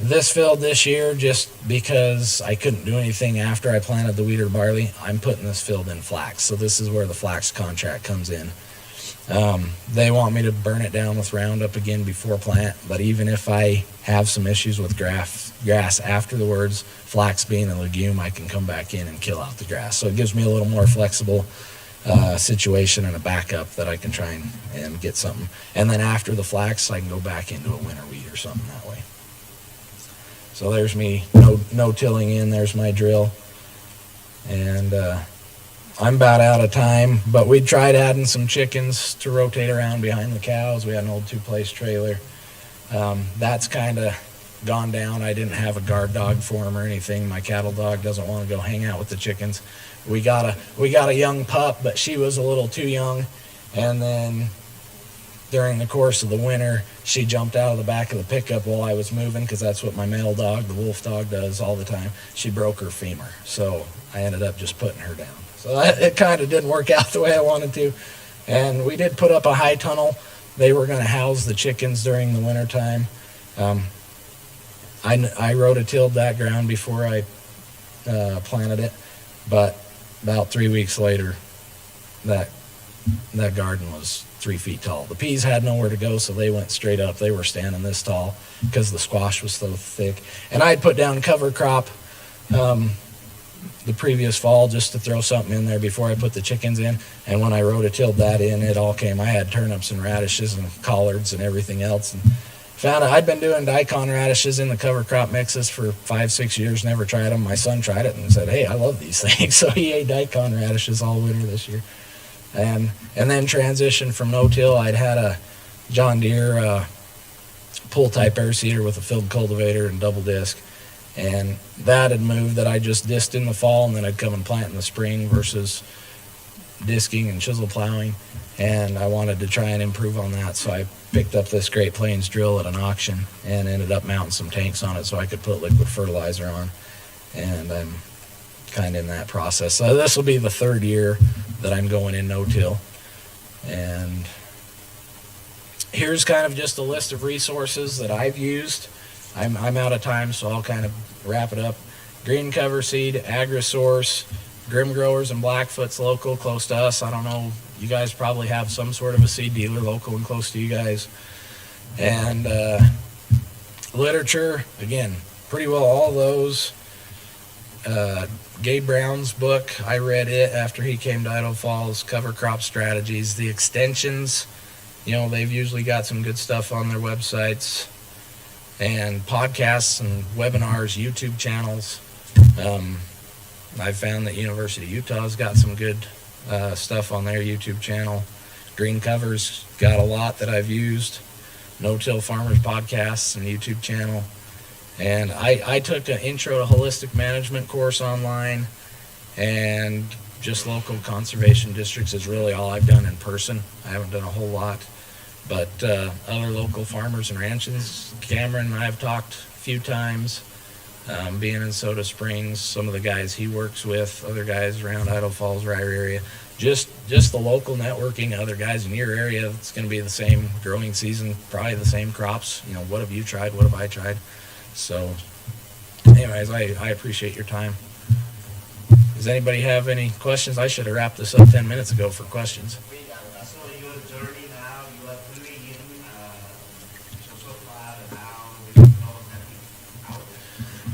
This field this year, just because I couldn't do anything after I planted the wheat or barley, I'm putting this field in flax. So this is where the flax contract comes in. They want me to burn it down with Roundup again before plant, but even if I have some issues with grass afterwards, flax being a legume, I can come back in and kill out the grass. So it gives me a little more flexible situation and a backup that I can try and get something. And then after the flax, I can go back into a winter wheat or something that way. So there's me, no tilling in, there's my drill. And I'm about out of time, but we tried adding some chickens to rotate around behind the cows. We had an old 2-place trailer. That's kind of gone down. I didn't have a guard dog for him or anything. My cattle dog doesn't want to go hang out with the chickens. We got a young pup, but she was a little too young. And then during the course of the winter, she jumped out of the back of the pickup while I was moving, because that's what my male dog, the wolf dog, does all the time. She broke her femur, so I ended up just putting her down. So it kind of didn't work out the way I wanted to. And we did put up a high tunnel. They were going to house the chickens during the wintertime. I rototilled that ground before I planted it, but about 3 weeks later, that garden was 3 feet tall. The peas had nowhere to go, so they went straight up. They were standing this tall because the squash was so thick. And I had put down cover crop the previous fall just to throw something in there before I put the chickens in. And when I rototilled that in, it all came. I had turnips and radishes and collards and everything else. And found out I'd been doing daikon radishes in the cover crop mixes for 5-6 years, never tried them. My son tried it and said, "Hey, I love these things." So he ate daikon radishes all winter this year. And then transitioned from no-till. I'd had a John Deere pull-type air seeder with a field cultivator and double disc. And that had moved that I just disced in the fall, and then I'd come and plant in the spring versus disking and chisel plowing. And I wanted to try and improve on that, so I picked up this Great Plains drill at an auction and ended up mounting some tanks on it so I could put liquid fertilizer on. And I'm kind of in that process. So this will be the 3rd year that I'm going in no-till. And here's kind of just a list of resources that I've used. I'm out of time, so I'll kind of wrap it up. Green Cover Seed, AgriSource, Grim Growers and Blackfoot's local, close to us. I don't know you guys probably have some sort of a seed dealer local and close to you guys. And literature, again, pretty well all those. Gabe Brown's book, I read it after he came to Idaho Falls. Cover crop strategies, the extensions, they've usually got some good stuff on their websites, and podcasts and webinars, YouTube channels. I found that University of Utah's got some good stuff on their YouTube channel. Green Cover's got a lot that I've used. No-Till Farmers podcasts and YouTube channel. And I took an intro to holistic management course online, and just local conservation districts is really all I've done in person. I haven't done a whole lot, but other local farmers and ranches, Cameron and I have talked a few times, being in Soda Springs, some of the guys he works with, other guys around Idaho Falls, Ryder area, just the local networking, other guys in your area. It's going to be the same growing season, probably the same crops. What have you tried? What have I tried? So anyways, I appreciate your time. Does anybody have any questions? I should have wrapped this up 10 minutes ago for questions. So your journey now, you are fully in so far now,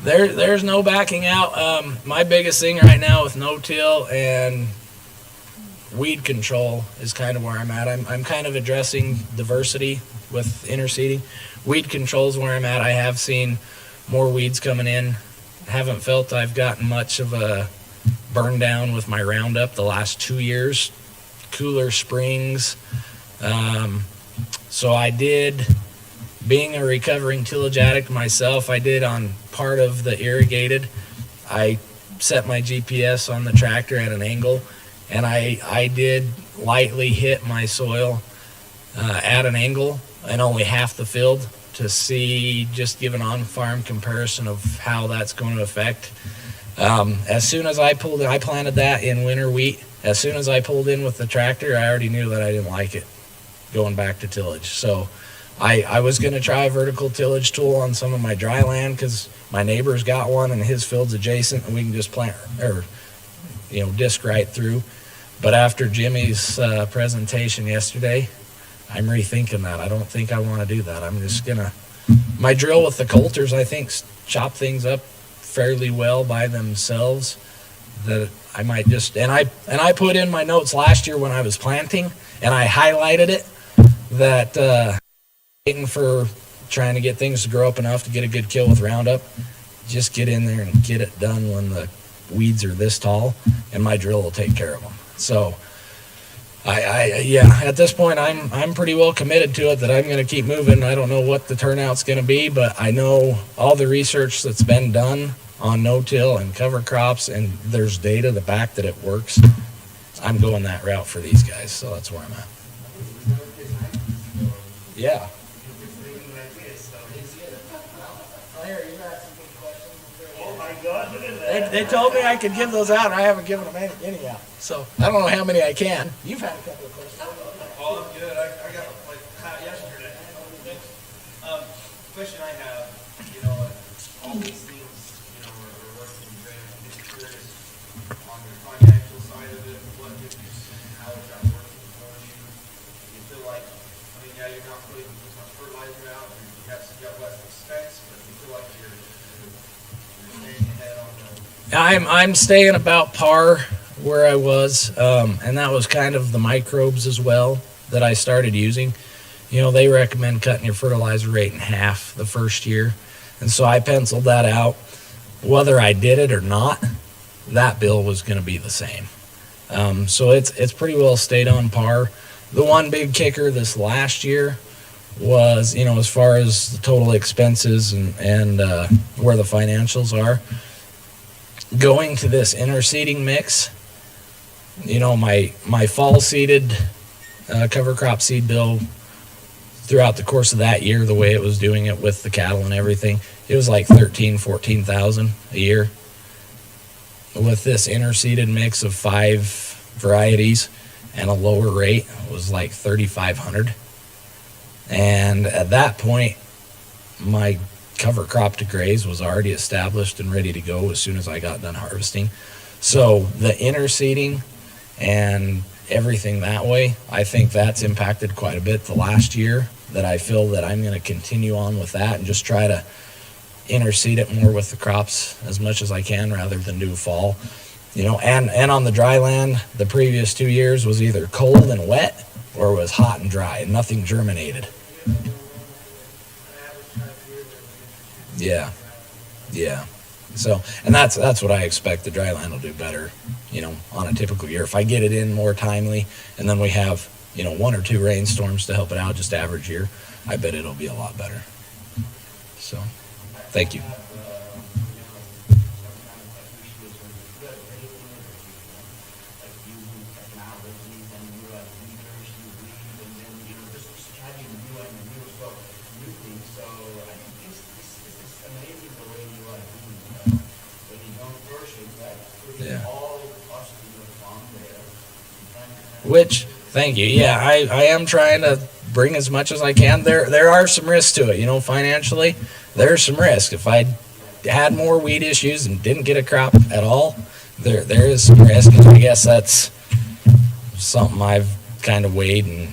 there's no out. There's no backing out. My biggest thing right now with no-till and weed control is kind of where I'm at. I'm kind of addressing diversity with interseeding. Weed control is where I'm at. I have seen more weeds coming in. Haven't felt I've gotten much of a burn down with my Roundup the last 2 years. Cooler springs. So I did, being a recovering tillage addict myself, I did on part of the irrigated. I set my GPS on the tractor at an angle, and I did lightly hit my soil at an angle and only half the field to see, just give an on-farm comparison of how that's going to affect. As soon as I pulled it, I planted that in winter wheat. As soon as I pulled in with the tractor, I already knew that I didn't like it going back to tillage. So I was going to try a vertical tillage tool on some of my dry land because my neighbor's got one and his field's adjacent, and we can just plant or disc right through. But after Jimmy's presentation yesterday, I'm rethinking that. I don't think I want to do that. I'm just gonna, my drill with the coulters, I think, chop things up fairly well by themselves. That I might just, and I put in my notes last year when I was planting, and I highlighted it that waiting for trying to get things to grow up enough to get a good kill with Roundup. Just get in there and get it done when the weeds are this tall, and my drill will take care of them. So at this point, I'm pretty well committed to it that I'm going to keep moving. I don't know what the turnout's going to be, but I know all the research that's been done on no-till and cover crops, and there's data to back that it works. I'm going that route for these guys, so that's where I'm at. Yeah. Oh my God, look at that. They told me I could give those out, and I haven't given them any out. So I don't know how many I can. You've had a couple of questions. Oh, I'm good. I got like yesterday. Question I have, all these things, are working great. I'm just curious on your financial side of it, what did you see, how is that working for you? Do you feel like, you're not putting as much fertilizer out, or you got less expense, but you feel like you're staying ahead on the... I'm staying about par where I was, and that was kind of the microbes as well that I started using. They recommend cutting your fertilizer rate in half the first year, and so I penciled that out. Whether I did it or not, that bill was going to be the same. So it's pretty well stayed on par. The one big kicker this last year was, as far as the total expenses and where the financials are, going to this interseeding mix. My fall seeded cover crop seed bill throughout the course of that year, the way it was doing it with the cattle and everything, it was like $14,000 a year. With this interseeded mix of 5 varieties and a lower rate, it was like $3,500. And at that point, my cover crop to graze was already established and ready to go as soon as I got done harvesting. So the interseeding and everything that way. I think that's impacted quite a bit the last year, that I feel that I'm going to continue on with that and just try to interseed it more with the crops as much as I can rather than do fall. And on the dry land, the previous 2 years was either cold and wet or it was hot and dry and nothing germinated. Yeah. So, and that's what I expect. The dry land will do better, on a typical year. If I get it in more timely and then we have, 1 or 2 rainstorms to help it out, just average year, I bet it'll be a lot better. So, thank you. Yeah. Which, thank you. Yeah, I am trying to bring as much as I can. There are some risks to it, financially. There's some risk. If I had more weed issues and didn't get a crop at all, there is some risk. And I guess that's something I've kind of weighed and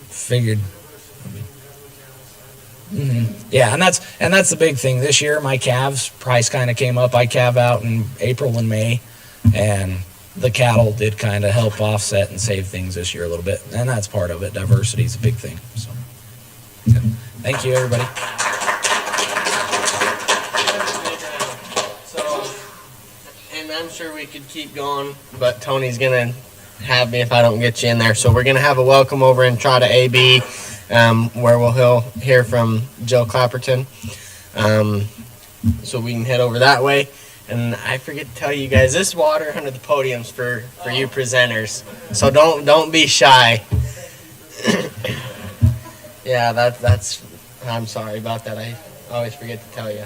figured. Yeah, and that's the big thing. This year, my calves price kind of came up. I calve out in April and May, and the cattle did kind of help offset and save things this year a little bit, and that's part of it. Diversity is a big thing. So, thank you, everybody. So, and I'm sure we could keep going, but Tony's gonna have me if I don't get you in there. So we're gonna have a welcome over in Trotta AB. Where he'll hear from Joe Clapperton. So we can head over that way. And I forget to tell you guys, this water under the podium's for you presenters. So don't be shy. Yeah, that's I'm sorry about that. I always forget to tell you.